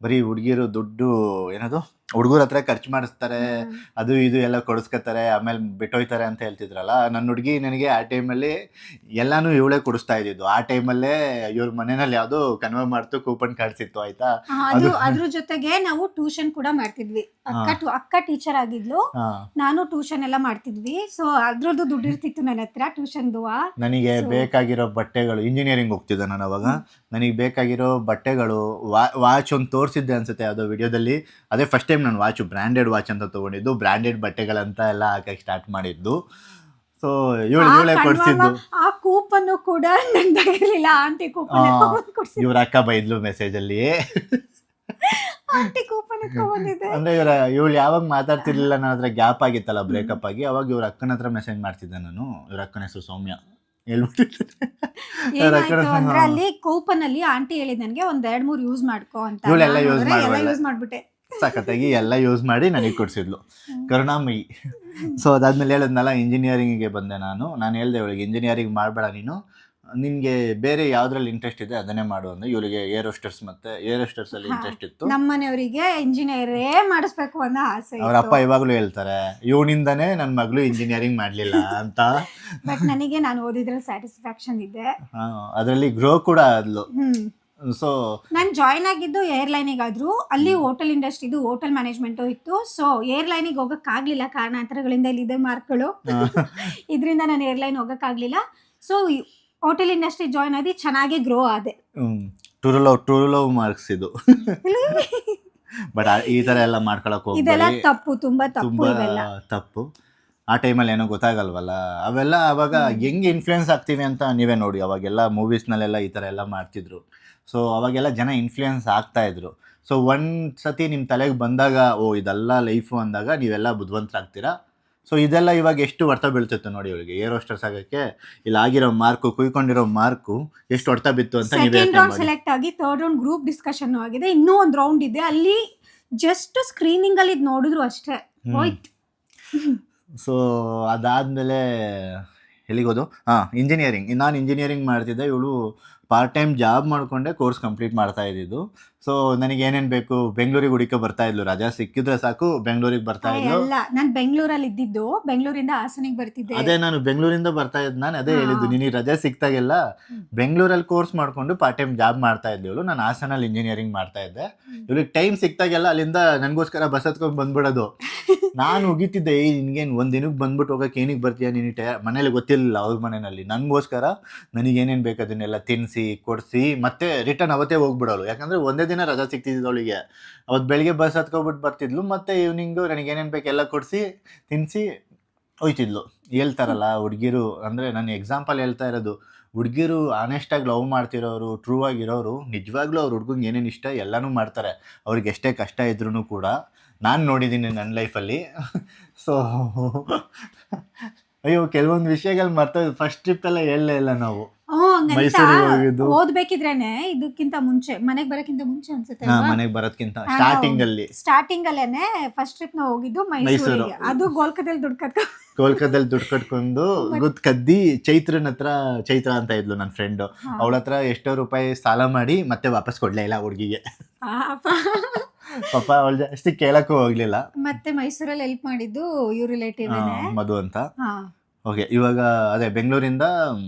ಬರೀ ಹುಡುಗಿರು ದುಡ್ಡು ಏನದು ಹುಡುಗರ ಹತ್ರ ಖರ್ಚು ಮಾಡಿಸ್ತಾರೆ, ಅದು ಇದು ಎಲ್ಲ ಕೊಡಿಸ್ಕೊತಾರೆ, ಆಮೇಲೆ ಬಿಟ್ಟೋಯ್ತಾರೆ ಅಂತ ಹೇಳ್ತಿದ್ರಲ್ಲ. ನನ್ನ ಹುಡುಗಿ ನನಗೆ ಆ ಟೈಮಲ್ಲಿ ಎಲ್ಲಾನು ಇವಳೇ ಕೊಡಿಸ್ತಾ ಇದ್ದಿದ್ದು. ಆ ಟೈಮಲ್ಲೇ ಇವ್ರ ಮನೆಯಲ್ಲಿ ಯಾವುದೋ ಕನ್ವೆ ಮಾಡ್ತು ಕೂಪನ್ ಕಾರ್ಡ್ ಸಿಕ್ತು ಆಯ್ತಾ. ಅದ್ರ ಜೊತೆಗೆ ನಾವು ಟ್ಯೂಷನ್ ಕೂಡ ಮಾಡ್ತಿದ್ವಿ. ಅಕ್ಕ ಟೀಚರ್ ಆಗಿದ್ಲು, ನಾನು ಟ್ಯೂಷನ್ ಎಲ್ಲ ಮಾಡ್ತಿದ್ವಿ. ಸೊ ಅದ್ರದ್ದು ದುಡ್ಡು ಇರ್ತಿತ್ತು ನನ್ನ ಹತ್ರ ಟ್ಯೂಷನ್ದು. ನನಗೆ ಬೇಕಾಗಿರೋ ಬಟ್ಟೆಗಳು, ಇಂಜಿನಿಯರಿಂಗ್ ಹೋಗ್ತಿದ್ದೆ ನಾನು ಅವಾಗ, ನನಗೆ ಬೇಕಾಗಿರೋ ಬಟ್ಟೆಗಳು, ವಾಚ್ ಒಂದು ತೋರಿಸಿದ್ದೆ ಅನ್ಸುತ್ತೆ ಯಾವುದೋ ವಿಡಿಯೋದಲ್ಲಿ. ಅದೇ ಫಸ್ಟ್ ಟೈಮ್ ನಾನು ವಾಚು ಬ್ರ್ಯಾಂಡೆಡ್ ವಾಚ್ ಅಂತ ತೊಗೊಂಡಿದ್ದು, ಬ್ರ್ಯಾಂಡೆಡ್ ಬಟ್ಟೆಗಳಂತ ಎಲ್ಲ ಹಾಕಕ್ಕೆ ಸ್ಟಾರ್ಟ್ ಮಾಡಿದ್ದು. ಸೊ ಇವಳೇ ಕೊಡಿಸಿದ್ದು. ಆ ಕೂಪನ್ ಕೂಡ ನಂದಾಗಿರ್ಲಿಲ್ಲ, ಆಂಟಿ ಕೂಪನ್ ಇವ್ರ ಅಕ್ಕ ಬೈದ್ಲು ಮೆಸೇಜಲ್ಲಿ. Aunty coupon ಎತ್ಕೊಂಡ್ಬಂದಿದ್ದೆ. ಅಂದ್ರೆ ಇವಳು ಯಾವಾಗ ಮಾತಾಡ್ತಿರ್ಲಿಲ್ಲ, ನನ್ನ ಹತ್ರ ಗ್ಯಾಪ್ ಆಗಿತ್ತಲ್ಲ ಬ್ರೇಕಪ್ ಆಗಿ, ಅವಾಗ ಇವ್ರ ಅಕ್ಕನ ಹತ್ರ ಮೆಸೇಜ್ ಮಾಡ್ತಿದ್ದೆ ನಾನು. ಇವ್ರ ಅಕ್ಕನ ಹೆಸರು ಸೌಮ್ಯ. ಅಂದ್ರೆ ಅಲ್ಲಿ ಕೂಪನ್ ಅಲ್ಲಿ ಆಂಟಿ ಹೇಳಿದ್ ನನಗೆ 1-2-3 ಯೂಸ್ ಮಾಡ್ಕೋ ಅಂತ. ಇವಳೆಲ್ಲ ಯೂಸ್ ಮಾಡ್ಬಿಟ್ಟೆ. ಸಖತ್ತಾಗಿ ಎಲ್ಲ ಯೂಸ್ ಮಾಡಿ ನನಗೆ ಕೊಡಿಸಿದ್ಲು, ಕರುಣಾಮಯಿ. ಸೊ ಅದಾದ್ಮೇಲೆ ಹೇಳಿದ್ನಲ್ಲ ಇಂಜಿನಿಯರಿಂಗಿಗೆ ಬಂದೆ ನಾನು ಹೇಳ್ದೆ ಇವಳಿಗೆ ಇಂಜಿನಿಯರಿಂಗ್ ಮಾಡಬೇಡ, ನಿನಗೆ ಬೇರೆ ಯಾವ್ದ್ರಲ್ಲಿ ಇಂಟ್ರೆಸ್ಟ್ ಇದೆ ಅದನ್ನೇ ಮಾಡು ಅಂದ್ರೆ. ಇವಳಿಗೆ ಏರೋಸ್ಟರ್ಸ್ ಅಲ್ಲಿ ಇಂಟ್ರೆಸ್ಟ್ ಇತ್ತು. ನಮ್ಮ ಮನೆಯವರಿಗೆ ಇಂಜಿನಿಯರೇ ಮಾಡಿಸ್ಬೇಕು ಅನ್ನೋ ಆಸೆ. ಅವ್ರ ಅಪ್ಪ ಇವಾಗಲೂ ಹೇಳ್ತಾರೆ ಇವನಿಂದಾನೇ ನನ್ನ ಮಗಳು ಇಂಜಿನಿಯರಿಂಗ್ ಮಾಡಲಿಲ್ಲ ಅಂತ. ಬಟ್ ನನಗೆ ನಾನು ಓದಿದ್ರಲ್ಲಿ ಸ್ಯಾಟಿಸ್ಫ್ಯಾಕ್ಷನ್ ಇದೆ, ಅದರಲ್ಲಿ ಗ್ರೋ ಕೂಡ ಆದ್ಲು. ಸೊ ನಾನು ಜಾಯ್ನ್ ಆಗಿದ್ದು ಏರ್ಲೈನಿಗಾದ್ರೂ ಅಲ್ಲಿ ಹೋಟೆಲ್ ಇಂಡಸ್ಟ್ರಿದು ಹೋಟೆಲ್ ಮ್ಯಾನೇಜ್ಮೆಂಟು ಇತ್ತು. ಸೊ ಏರ್ಲೈನಿಗೆ ಹೋಗೋಕ್ಕಾಗಲಿಲ್ಲ ಕಾರಣಾಂತರಗಳಿಂದ, ಇಲ್ಲಿದೆ ಮಾರ್ಕ್ಗಳು. ಇದರಿಂದ ನಾನು ಏರ್ಲೈನ್ ಹೋಗೋಕ್ಕಾಗಲಿಲ್ಲ. ಸೊ ಹೋಟೆಲ್ ಇಂಡಸ್ಟ್ರಿ ಜಾಯ್ನ್ ಆಗಿ ಚೆನ್ನಾಗಿ ಗ್ರೋ ಆದೆ. ಟೂ ಲವ್ ಮಾರ್ಕ್ಸ್ ಇದು. ಬಟ್ ಈ ಥರ ಎಲ್ಲ ಮಾಡ್ಕೊಳಕ್ಕೆ ಹೋಗ್ಬೇಡಿ, ಇದೆಲ್ಲ ತಪ್ಪು, ತುಂಬಾ ತಪ್ಪು. ಆ ಟೈಮಲ್ಲಿ ಏನೋ ಗೊತ್ತಾಗಲ್ವಲ್ಲ ಅವೆಲ್ಲ. ಅವಾಗ ಹೆಂಗೆ ಇನ್ಫ್ಲೂಯೆನ್ಸ್ ಆಗ್ತೀವಿ ಅಂತ ನೀವೇ ನೋಡಿ. ಅವಾಗೆಲ್ಲ ಮೂವೀಸ್ನಲ್ಲೆಲ್ಲ ಈ ಥರ ಎಲ್ಲ ಮಾಡ್ತಿದ್ರು. ಸೊ ಅವಾಗೆಲ್ಲ ಜನ ಇನ್ಫ್ಲೂಯೆನ್ಸ್ ಆಗ್ತಾಯಿದ್ರು. ಸೊ ಒಂದು ಸತಿ ನಿಮ್ಮ ತಲೆಗೆ ಬಂದಾಗ ಇದೆಲ್ಲ ಲೈಫು ಅಂದಾಗ ನೀವೆಲ್ಲ ಬುದ್ಧಿವಂತರಾಗ್ತೀರಾ. ಸೊ ಇದೆಲ್ಲ ಇವಾಗ ಎಷ್ಟು ಹೊಡ್ತ ಬೀಳ್ತಿತ್ತು ನೋಡಿ ಇವಳಿಗೆ. ಏರೋಸ್ಟರ್ಸ್ ಆಗೋಕ್ಕೆ ಇಲ್ಲಿ ಆಗಿರೋ ಮಾರ್ಕು, ಕುಯ್ಕೊಂಡಿರೋ ಮಾರ್ಕು ಎಷ್ಟು ಹೊಡ್ತ ಬಿತ್ತು ಅಂತ. ಸೆಕೆಂಡ್ ರೌಂಡ್ ಸೆಲೆಕ್ಟ್ ಆಗಿ ಥರ್ಡ್ ರೌಂಡ್ ಗ್ರೂಪ್ ಡಿಸ್ಕಷನ್ ಆಗಿದೆ. ಇನ್ನೂ ಒಂದು ರೌಂಡ್ ಇದೆ, ಅಲ್ಲಿ ಜಸ್ಟ್ ಸ್ಕ್ರೀನಿಂಗ್ ಅಲ್ಲಿ ಇದು ನೋಡಿದ್ರು ಅಷ್ಟೇ, ಹೋಯ್ತು. ಸೊ ಅದಾದಮೇಲೆ ಎಲ್ಲಿಗೋದು? ಇಂಜಿನಿಯರಿಂಗ್. ನಾನು ಇಂಜಿನಿಯರಿಂಗ್ ಮಾಡ್ತಿದ್ದೆ, ಪಾರ್ಟ್ ಟೈಮ್ ಜಾಬ್ ಮಾಡಿಕೊಂಡೆ ಕೋರ್ಸ್ ಕಂಪ್ಲೀಟ್ ಮಾಡ್ತಾ ಇದ್ದಿದ್ದು. ಸೊ ನನಗೆ ಏನೇನು ಬೇಕು, ಬೆಂಗಳೂರಿಗೆ ಹುಡುಕ ಬರ್ತಾ ಇದ್ಲು, ರಜಾ ಸಿಕ್ಕಿದ್ರೆ ಸಾಕು ಬೆಂಗಳೂರಿಗೆ ಬರ್ತಾ ಇದ್ಲು. ಅಲ್ಲ, ನಾನು ಬೆಂಗಳೂರಲ್ಲಿ ಇದ್ದಿದ್ದು, ಬೆಂಗಳೂರಿಂದ ಹಾಸನಿಗೆ ಬರ್ತಿದ್ದೆ. ಅದೇ ನಾನು ಬೆಂಗಳೂರಿಂದ ಬರ್ತಾ ಇದ್ದು, ನಾನು ಅದೇ ಹೇಳಿದ್ದು ನಿನಗೆ ರಜೆ ಸಿಕ್ತಾಗೆಲ್ಲ ಬೆಂಗಳೂರಲ್ಲಿ ಕೋರ್ಸ್ ಮಾಡ್ಕೊಂಡು ಪಾರ್ಟ್ ಟೈಮ್ ಜಾಬ್ ಮಾಡ್ತಾ ಇದ್ಲು. ನಾನು ಹಾಸನಲ್ಲಿ ಇಂಜಿನಿಯರಿಂಗ್ ಮಾಡ್ತಾ ಇದ್ದೆ. ಇವ್ರಿಗೆ ಟೈಮ್ ಸಿಕ್ತಾಗೆಲ್ಲ ಅಲ್ಲಿಂದ ನನಗೋಸ್ಕರ ಬಸ್ ಹತ್ಕೊಂಡು ಬಂದ್ಬಿಡೋದು. ನಾನು ಉಗಿತಿದ್ದೆ, ನಿನ್ಗೇನು ಒಂದು ದಿನಕ್ಕೆ ಬಂದ್ಬಿಟ್ಟು ಹೋಗೋಕೆ ಏನಿಗೆ ಬರ್ತೀಯ, ನಿನಗೆ ಮನೇಲಿ ಗೊತ್ತಿರಲಿಲ್ಲ ಅವ್ರ ಮನೆಯಲ್ಲಿ. ನನಗೋಸ್ಕರ ನನಗೇನೇನು ಬೇಕು ಅದನ್ನೆಲ್ಲ ತಿನ್ನಿಸಿ ಕೊಡಿಸಿ ಮತ್ತೆ ರಿಟರ್ನ್ ಅವತ್ತೇ ಹೋಗ್ಬಿಡೋಳು. ಯಾಕಂದರೆ ಒಂದೇ ದಿನ ರಜಾ ಸಿಕ್ತಿದ್ದು ಅವಳಿಗೆ. ಅವತ್ತು ಬೆಳಿಗ್ಗೆ ಬಸ್ ಹತ್ಕೊಬಿಟ್ಟು ಬರ್ತಿದ್ಲು, ಮತ್ತು ಈವ್ನಿಂಗು ನನಗೆ ಏನೇನು ಬೇಕು ಎಲ್ಲ ಕೊಡಿಸಿ ತಿನ್ನಿಸಿ ಹೋಯ್ತಿದ್ಲು. ಹೇಳ್ತಾರಲ್ಲ ಹುಡುಗಿರು, ಅಂದರೆ ನಾನು ಎಕ್ಸಾಂಪಲ್ ಹೇಳ್ತಾ ಇರೋದು, ಹುಡುಗಿರು ಆನೆಸ್ಟಾಗಿ ಲವ್ ಮಾಡ್ತಿರೋರು, ಟ್ರೂ ಆಗಿರೋರು ನಿಜವಾಗ್ಲೂ ಅವ್ರ ಹುಡುಗಂಗೆ ಏನೇನು ಇಷ್ಟ ಎಲ್ಲನೂ ಮಾಡ್ತಾರೆ, ಅವ್ರಿಗೆ ಎಷ್ಟೇ ಕಷ್ಟ ಇದ್ರೂ ಕೂಡ. ನಾನು ನೋಡಿದ್ದೀನಿ ನನ್ನ ಲೈಫಲ್ಲಿ. ಸೊ ಅಯ್ಯೋ, ಕೆಲವೊಂದು ವಿಷಯಗಳು ಮರ್ತೋದು. ಫಸ್ಟ್ ಟ್ರಿಪ್ಪೆಲ್ಲ ಹೇಳಲೇ ಇಲ್ಲ ನಾವು. ಮೈಸೂರಿಗೆ ಹೋಗಿದ್ದು ಓದ್ಬೇಕಿದ್ರೇನೆ, ಇದಕ್ಕಿಂತ ಮುಂಚೆ, ಮನೆಗೆ ಬರೋಕ್ಕಿಂತ ಮುಂಚೆ ಅನ್ಸುತ್ತೆ, ಮನೆಗೆ ಬರೋದ್ಕಿಂತ ಸ್ಟಾರ್ಟಿಂಗ್ ಅಲ್ಲೇನೆ ಫಸ್ಟ್ ಟ್ರಿಪ್ ನಾವು ಹೋಗಿದ್ದು ಮೈಸೂರಿಗೆ. ಅದು ಕೋಲ್ಕತ್ತಲ್ಲಿ ದುಡ್ಡು ಕಟ್ಕೊಂಡು ಕದ್ದಿ ಚೈತ್ರನ ಹತ್ರ, ಚೈತ್ರ ಅಂತ ಇದ್ಲು ನನ್ನ ಫ್ರೆಂಡು, ಅವಳ ಹತ್ರ ಎಷ್ಟೋ ರೂಪಾಯಿ ಸಾಲ ಮಾಡಿ ಮತ್ತೆ ವಾಪಸ್ ಕೊಡ್ಲೇ ಇಲ್ಲ ಹುಡುಗಿಗೆ. ಪಾಪ ಅವಳ ಜಾಸ್ತಿ ಕೇಳಕ್ಕೂ ಹೋಗ್ಲಿಲ್ಲ. ಮತ್ತೆ ಮೈಸೂರಲ್ಲಿ ಹೆಲ್ಪ್ ಮಾಡಿದ್ದು ಇವ್ರ ರಿಲೇಟಿವ್ ಮಧು ಅಂತ. ಓಕೆ, ಇವಾಗ ಅದೇ ಬೆಂಗಳೂರಿಂದ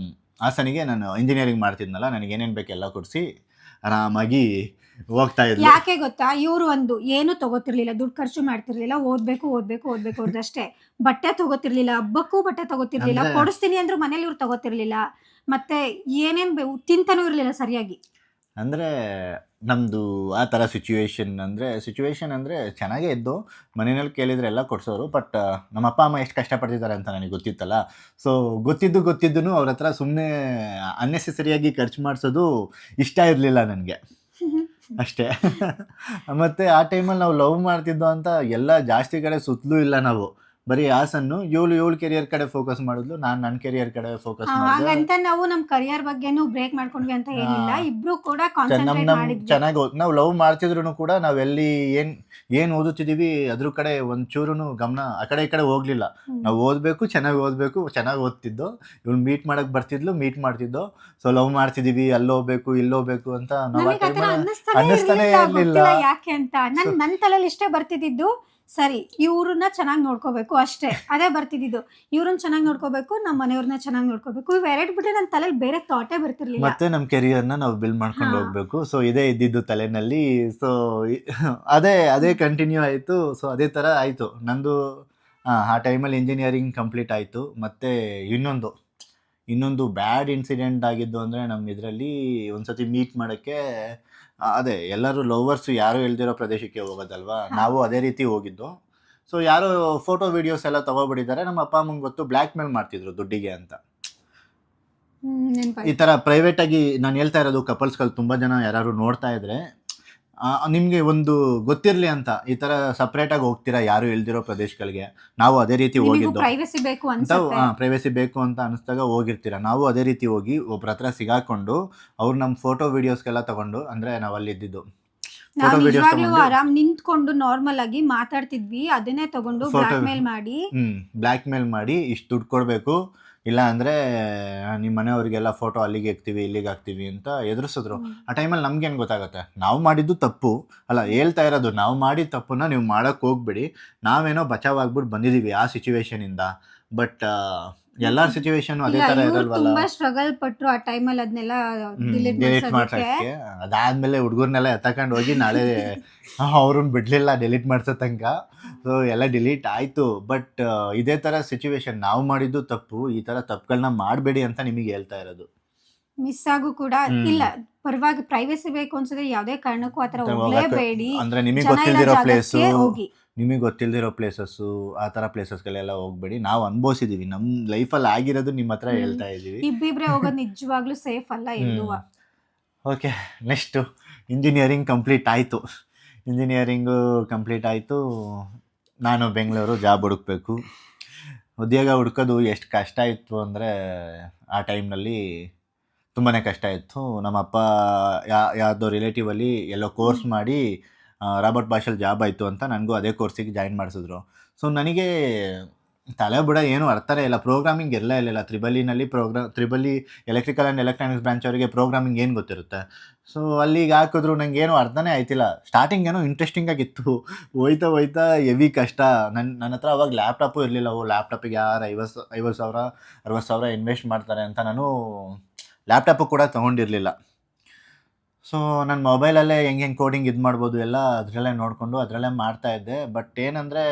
ಹಾಸನಿಗೆ ನಾನು ಇಂಜಿನಿಯರಿಂಗ್ ಮಾಡ್ತಿದ್ನಲ್ಲ, ನನಗೆ ಏನೇನು ಬೇಕು ಎಲ್ಲ ಕೊಡಿಸಿ ಆರಾಮಾಗಿ ಹೋಗ್ತಾ ಇದ್ದೆ. ಯಾಕೆ ಗೊತ್ತಾ, ಇವರು ಒಂದು ಏನು ತಗೋತಿರ್ಲಿಲ್ಲ, ದುಡ್ಡು ಖರ್ಚು ಮಾಡ್ತಿರ್ಲಿಲ್ಲ, ಓದ್ಬೇಕು ಅಷ್ಟೇ. ಬಟ್ಟೆ ತಗೋತಿರ್ಲಿಲ್ಲ, ಹಬ್ಬಕ್ಕೂ ಬಟ್ಟೆ ತಗೋತಿರ್ಲಿಲ್ಲ, ಕೊಡಿಸ್ತೀನಿ ಅಂದ್ರೂ ಮನೇಲಿ ಇವ್ರು ತಗೋತಿರ್ಲಿಲ್ಲ. ಮತ್ತೆ ಏನೇನ್ ತಿಂತಾನೂ ಇರ್ಲಿಲ್ಲ ಸರಿಯಾಗಿ. ಅಂದರೆ ನಮ್ಮದು ಆ ಥರ ಸಿಚುವೇಶನ್ ಅಂದರೆ ಚೆನ್ನಾಗೇ ಇದ್ದು, ಮನೆಯಲ್ಲಿ ಕೇಳಿದರೆ ಎಲ್ಲ ಕೊಡಿಸೋರು. ಬಟ್ ನಮ್ಮ ಅಪ್ಪ ಅಮ್ಮ ಎಷ್ಟು ಕಷ್ಟಪಡ್ತಿದ್ದಾರೆ ಅಂತ ನನಗೆ ಗೊತ್ತಿತ್ತಲ್ಲ. ಸೊ ಗೊತ್ತಿದ್ದು ಅವ್ರ ಹತ್ರ ಸುಮ್ಮನೆ ಅನ್ನೆಸೆಸರಿಯಾಗಿ ಖರ್ಚು ಮಾಡಿಸೋದು ಇಷ್ಟ ಇರಲಿಲ್ಲ ನನಗೆ ಅಷ್ಟೇ. ಮತ್ತು ಆ ಟೈಮಲ್ಲಿ ನಾವು ಲವ್ ಮಾಡ್ತಿದ್ದೋ ಅಂತ ಎಲ್ಲ ಜಾಸ್ತಿ ಕಡೆ ಸುತ್ತಲೂ ಇಲ್ಲ ನಾವು. ಬರೀ ಹಾಸನ್ನು. ಏಳು ಕೆರಿಯರ್ ಕಡೆ ಫೋಕಸ್ ಮಾಡಿದ್ಲು, ನಾನು ನನ್ನ ಕೆರಿಯರ್ ಕಡೆ ಫೋಕಸ್ ಮಾಡಿದೆ. ಹಾಗಂತ ನಾವು ನಮ್ಮ ಕರಿಯರ್ ಬಗ್ಗೆನೂ ಬ್ರೇಕ್ ಮಾಡ್ಕೊಂಡ್ವಿ ಅಂತ ಏನಿಲ್ಲ, ಇಬ್ರು ಕೂಡ ಕಾನ್ಸಂಟ್ರೇಟ್ ಮಾಡಿದ್ವಿ. ಚೆನ್ನಾಗಿ ನಾವು ಲವ್ ಮಾಡ್ತಿದ್ರು ಕೂಡ ನಾವೆಲ್ಲಿ ಏನು ಓದುತ್ತಿದ್ದೀವಿ ಅದ್ರ ಕಡೆ ಒಂಚೂರು ಗಮನ ಆ ಕಡೆ ಈ ಕಡೆ ಹೋಗ್ಲಿಲ್ಲ. ನಾವು ಚೆನ್ನಾಗಿ ಓದ್ತಿದ್ದೋ. ಇವಳು ಮೀಟ್ ಮಾಡಕ್ ಬರ್ತಿದ್ಲು, ಮೀಟ್ ಮಾಡ್ತಿದ್ದೋ. ಸೊ ಲವ್ ಮಾಡ್ತಿದೀವಿ, ಅಲ್ಲೋಗ್ಬೇಕು ಇಲ್ಲೋಗ್ಬೇಕು ಅಂತ ನಾವು ಅನ್ನಿಸ್ತಾನೆ ಇರ್ಲಿಲ್ಲ. ಯಾಕೆ ಅಂತ ನನ್ನ ತಲೆಯಲ್ಲಿ ಇಷ್ಟೇ ಬರ್ತಿದ್ದು, ಸರಿ ಇವ್ರನ್ನ ಚೆನ್ನಾಗಿ ನೋಡ್ಕೋಬೇಕು ಅಷ್ಟೇ, ಅದೇ ಬರ್ತಿದ್ದು. ಇವ್ರನ್ನ ಚೆನ್ನಾಗಿ ನೋಡ್ಕೋಬೇಕು, ನಮ್ಮ ಮನೆಯವ್ರನ್ನ ಚೆನ್ನಾಗಿ ನೋಡ್ಕೋಬೇಕು, ಇವೆರಡು ಬಿಟ್ಟರೆ ನನ್ನ ತಲೆಯಲ್ಲಿ ಬೇರೆ ಥಾಟೇ ಬರ್ತಿರ್ಲಿಲ್ಲ. ಮತ್ತೆ ನಮ್ಮ ಕೆರಿಯರ್ನ ನಾವು ಬಿಲ್ಡ್ ಮಾಡ್ಕೊಂಡು ಹೋಗ್ಬೇಕು. ಸೊ ಇದೇ ಇದ್ದಿದ್ದು ತಲೆನಲ್ಲಿ. ಸೊ ಅದೇ ಕಂಟಿನ್ಯೂ ಆಯಿತು. ಸೊ ಅದೇ ಥರ ಆಯಿತು ನಂದು. ಆ ಟೈಮಲ್ಲಿ ಇಂಜಿನಿಯರಿಂಗ್ ಕಂಪ್ಲೀಟ್ ಆಯಿತು. ಮತ್ತು ಇನ್ನೊಂದು ಬ್ಯಾಡ್ ಇನ್ಸಿಡೆಂಟ್ ಆಗಿದ್ದು ಅಂದರೆ, ನಮ್ಮ ಇದರಲ್ಲಿ ಒಂದ್ಸತಿ ಮೀಟ್ ಮಾಡೋಕ್ಕೆ ಅದೇ ಎಲ್ಲರೂ ಲವರ್ಸು ಯಾರು ಇಲ್ದಿರೋ ಪ್ರದೇಶಕ್ಕೆ ಹೋಗೋದಲ್ವಾ, ನಾವು ಅದೇ ರೀತಿ ಹೋಗಿದ್ದು. ಸೊ ಯಾರೋ ಫೋಟೋ ವಿಡಿಯೋಸ್ ಎಲ್ಲ ತಗೊಬಿಟ್ಟಿದ್ದಾರೆ. ನಮ್ಮ ಅಪ್ಪ ಅಮ್ಮಂಗೆ ಗೊತ್ತು, ಬ್ಲ್ಯಾಕ್ ಮೇಲ್ ಮಾಡ್ತಿದ್ರು ದುಡ್ಡಿಗೆ ಅಂತ. ಈ ಥರ ಪ್ರೈವೇಟಾಗಿ ನಾನು ಹೇಳ್ತಾ ಇರೋದು, ಕಪಲ್ಸ್ಗಳು ತುಂಬ ಜನ ಯಾರು ನೋಡ್ತಾ ಇದ್ರೆ ನಿಮಗೆ ಒಂದು ಗೊತ್ತಿರಲಿ ಅಂತ ಈ ಥರ ಸಪ್ರೇಟಾಗಿ ಹೋಗ್ತೀರಾ ಯಾರು ಇಲ್ದಿರೋ ಪ್ರದೇಶಗಳಿಗೆ. ನಾವು ಅದೇ ರೀತಿ ಹೋಗಿದ್ದು, ಪ್ರೈವೇಸಿ ಬೇಕು ಅಂತ ಅನಿಸ್ದಾಗ ಹೋಗಿರ್ತೀರ. ನಾವು ಅದೇ ರೀತಿ ಹೋಗಿ ಒಬ್ರ ಹತ್ರ ಸಿಗಾಕೊಂಡು ಅವ್ರು ನಮ್ಮ ಫೋಟೋ ವಿಡಿಯೋಸ್ಗೆಲ್ಲ ತಗೊಂಡು, ಅಂದರೆ ನಾವು ಅಲ್ಲಿದ್ದು ಫೋಟೋ ವಿಡಿಯೋಸ್ ಆರಾಮ್ ನಿಂತ್ಕೊಂಡು ನಾರ್ಮಲ್ ಆಗಿ ಮಾತಾಡ್ತಿದ್ವಿ, ಅದನ್ನೇ ತಗೊಂಡು ಬ್ಲ್ಯಾಕ್ ಮೇಲ್ ಮಾಡಿ ಇಷ್ಟು ದುಡ್ಡು ಕೊಡಬೇಕು, ಇಲ್ಲ ಅಂದರೆ ನಿಮ್ಮ ಮನೆಯವ್ರಿಗೆಲ್ಲ ಫೋಟೋ ಅಲ್ಲಿಗೆ ಹಾಕ್ತೀವಿ ಇಲ್ಲಿಗೆ ಹಾಕ್ತೀವಿ ಅಂತ ಎದುರಿಸಿದ್ರು. ಆ ಟೈಮಲ್ಲಿ ನಮ್ಗೇನು ಗೊತ್ತಾಗುತ್ತೆ, ನಾವು ಮಾಡಿದ್ದು ತಪ್ಪು ಅಲ್ಲ, ಹೇಳ್ತಾ ಇರೋದು ನಾವು ಮಾಡಿದ ತಪ್ಪನ್ನ ನೀವು ಮಾಡೋಕ್ಕೆ ಹೋಗ್ಬಿಡಿ. ನಾವೇನೋ ಬಚಾವಾಗ್ಬಿಟ್ಟು ಬಂದಿದ್ದೀವಿ ಆ ಸಿಚುವೇಶನಿಂದ. ಬಟ್ ಎಲ್ಲರ ಸಿಚುವೇಶನ್ ಅದೇ ಥರ ಇರಲ್ವಲ್ಲ. ಸ್ಟ್ರಗಲ್ ಪಟ್ಟರು ಆ ಟೈಮಲ್ಲಿ, ಅದನ್ನೆಲ್ಲ ಡಿಲೀಟ್ ಮಾಡ್ಸೋಕ್ಕೆ. ಅದಾದಮೇಲೆ ಹುಡುಗರ್ನೆಲ್ಲ ಎತ್ತಕೊಂಡು ಹೋಗಿ ನಾಳೆ ಅವ್ರನ್ನ ಬಿಡಲಿಲ್ಲ ಡಿಲೀಟ್ ಮಾಡ್ಸೋ ತನಕ. ಸೊ ಎಲ್ಲ ಡಿಲೀಟ್ ಆಯಿತು. ಬಟ್ ಇದೇ ಥರ ಸಿಚುವೇಶನ್, ನಾವು ಮಾಡಿದ್ದು ತಪ್ಪು, ಈ ಥರ ತಪ್ಪುಗಳನ್ನ ಮಾಡಬೇಡಿ ಅಂತ ನಿಮಗೆ ಹೇಳ್ತಾ ಇರೋದು. ಮಿಸ್ ಆಗು ಕೂಡ ಇಲ್ಲ, ಪರವಾಗಿ ಪ್ರೈವೇಸಿ ಬೇಕು ಅನ್ಸಿದ್ರೆ ಯಾವುದೇ ಕಾರಣಕ್ಕೂ ಆ ಥರ ಹೋಗಲೇಬೇಡಿ. ಅಂದರೆ ನಿಮಗೆ ಗೊತ್ತಿಲ್ದಿರೋ ಪ್ಲೇಸಸ್ಸು ಆ ಥರ ಪ್ಲೇಸಸ್ಗಳೆಲ್ಲ ಹೋಗ್ಬೇಡಿ. ನಾವು ಅನುಭವಿಸಿದ್ದೀವಿ, ನಮ್ಮ ಲೈಫಲ್ಲಿ ಆಗಿರೋದು ನಿಮ್ಮ ಹತ್ರ ಹೇಳ್ತಾ ಇದ್ದೀವಿ. ಇಬ್ಬಿಬ್ರೆ ಹೋಗೋದು ನಿಜವಾಗ್ಲೂ ಸೇಫ್ ಅಲ್ಲ ಎಲ್ಲುವ. ಓಕೆ, ನೆಕ್ಸ್ಟು ಇಂಜಿನಿಯರಿಂಗ್ ಕಂಪ್ಲೀಟ್ ಆಯಿತು. ನಾನು ಬೆಂಗಳೂರು ಜಾಬ್ ಹುಡುಕ್ಬೇಕು. ಉದ್ಯೋಗ ಹುಡ್ಕೋದು ಎಷ್ಟು ಕಷ್ಟ ಇತ್ತು ಅಂದರೆ, ಆ ಟೈಮ್ನಲ್ಲಿ ತುಂಬಾ ಕಷ್ಟ ಇತ್ತು. ನಮ್ಮಪ್ಪ ಯಾವುದೋ ರಿಲೇಟಿವಲ್ಲಿ ಎಲ್ಲೋ ಕೋರ್ಸ್ ಮಾಡಿ ರಾಬರ್ಟ್ ಬಾಷಲ್ಲಿ ಜಾಬ್ ಆಯಿತು ಅಂತ ನನಗೂ ಅದೇ ಕೋರ್ಸಿಗೆ ಜಾಯಿನ್ ಮಾಡಿಸಿದ್ರು. ಸೊ ನನಗೆ ತಲೆ ಬುಡ ಏನು ಅರ್ಥನೇ ಇಲ್ಲ, ಪ್ರೋಗ್ರಾಮಿಂಗ್ ಎಲ್ಲ ಇರಲಿಲ್ಲ. ತ್ರಿಬಲಿನಲ್ಲಿ ತ್ರಿಬಲಿ ಎಲೆಕ್ಟ್ರಿಕಲ್ ಆ್ಯಂಡ್ ಎಲೆಕ್ಟ್ರಾನಿಕ್ಸ್ ಬ್ರಾಂಚ್ ಅವರಿಗೆ ಪ್ರೋಗ್ರಾಮಿಂಗ್ ಏನು ಗೊತ್ತಿರುತ್ತೆ. ಸೊ ಅಲ್ಲಿಗೆ ಹಾಕಿದ್ರು ನಂಗೆ ಏನೂ ಅರ್ಥನೇ ಆಯ್ತಿಲ್ಲ. ಸ್ಟಾರ್ಟಿಂಗ್ ಏನೋ ಇಂಟ್ರೆಸ್ಟಿಂಗ್ ಆಗಿತ್ತು, ಹೋಯ್ತಾ ಹೋಯ್ತಾ ಹೆವಿ ಕಷ್ಟ. ನನ್ನ ಹತ್ರ ಅವಾಗ ಲ್ಯಾಪ್ಟಾಪು ಇರಲಿಲ್ಲ. ಲ್ಯಾಪ್ಟಾಪಿಗೆ ಯಾರು 50,000 60,000 ಇನ್ವೆಸ್ಟ್ ಮಾಡ್ತಾರೆ ಅಂತ ನಾನು ಲ್ಯಾಪ್ಟಾಪು ಕೂಡ ತೊಗೊಂಡಿರಲಿಲ್ಲ. ಸೊ ನನ್ನ ಮೊಬೈಲಲ್ಲೇ ಹೆಂಗೆ ಕೋಡಿಂಗ್ ಇದು ಮಾಡ್ಬೋದು ಎಲ್ಲ ಅದರಲ್ಲೇ ನೋಡಿಕೊಂಡು ಅದರಲ್ಲೇ ಮಾಡ್ತಾಯಿದ್ದೆ. ಬಟ್ ಏನಂದರೆ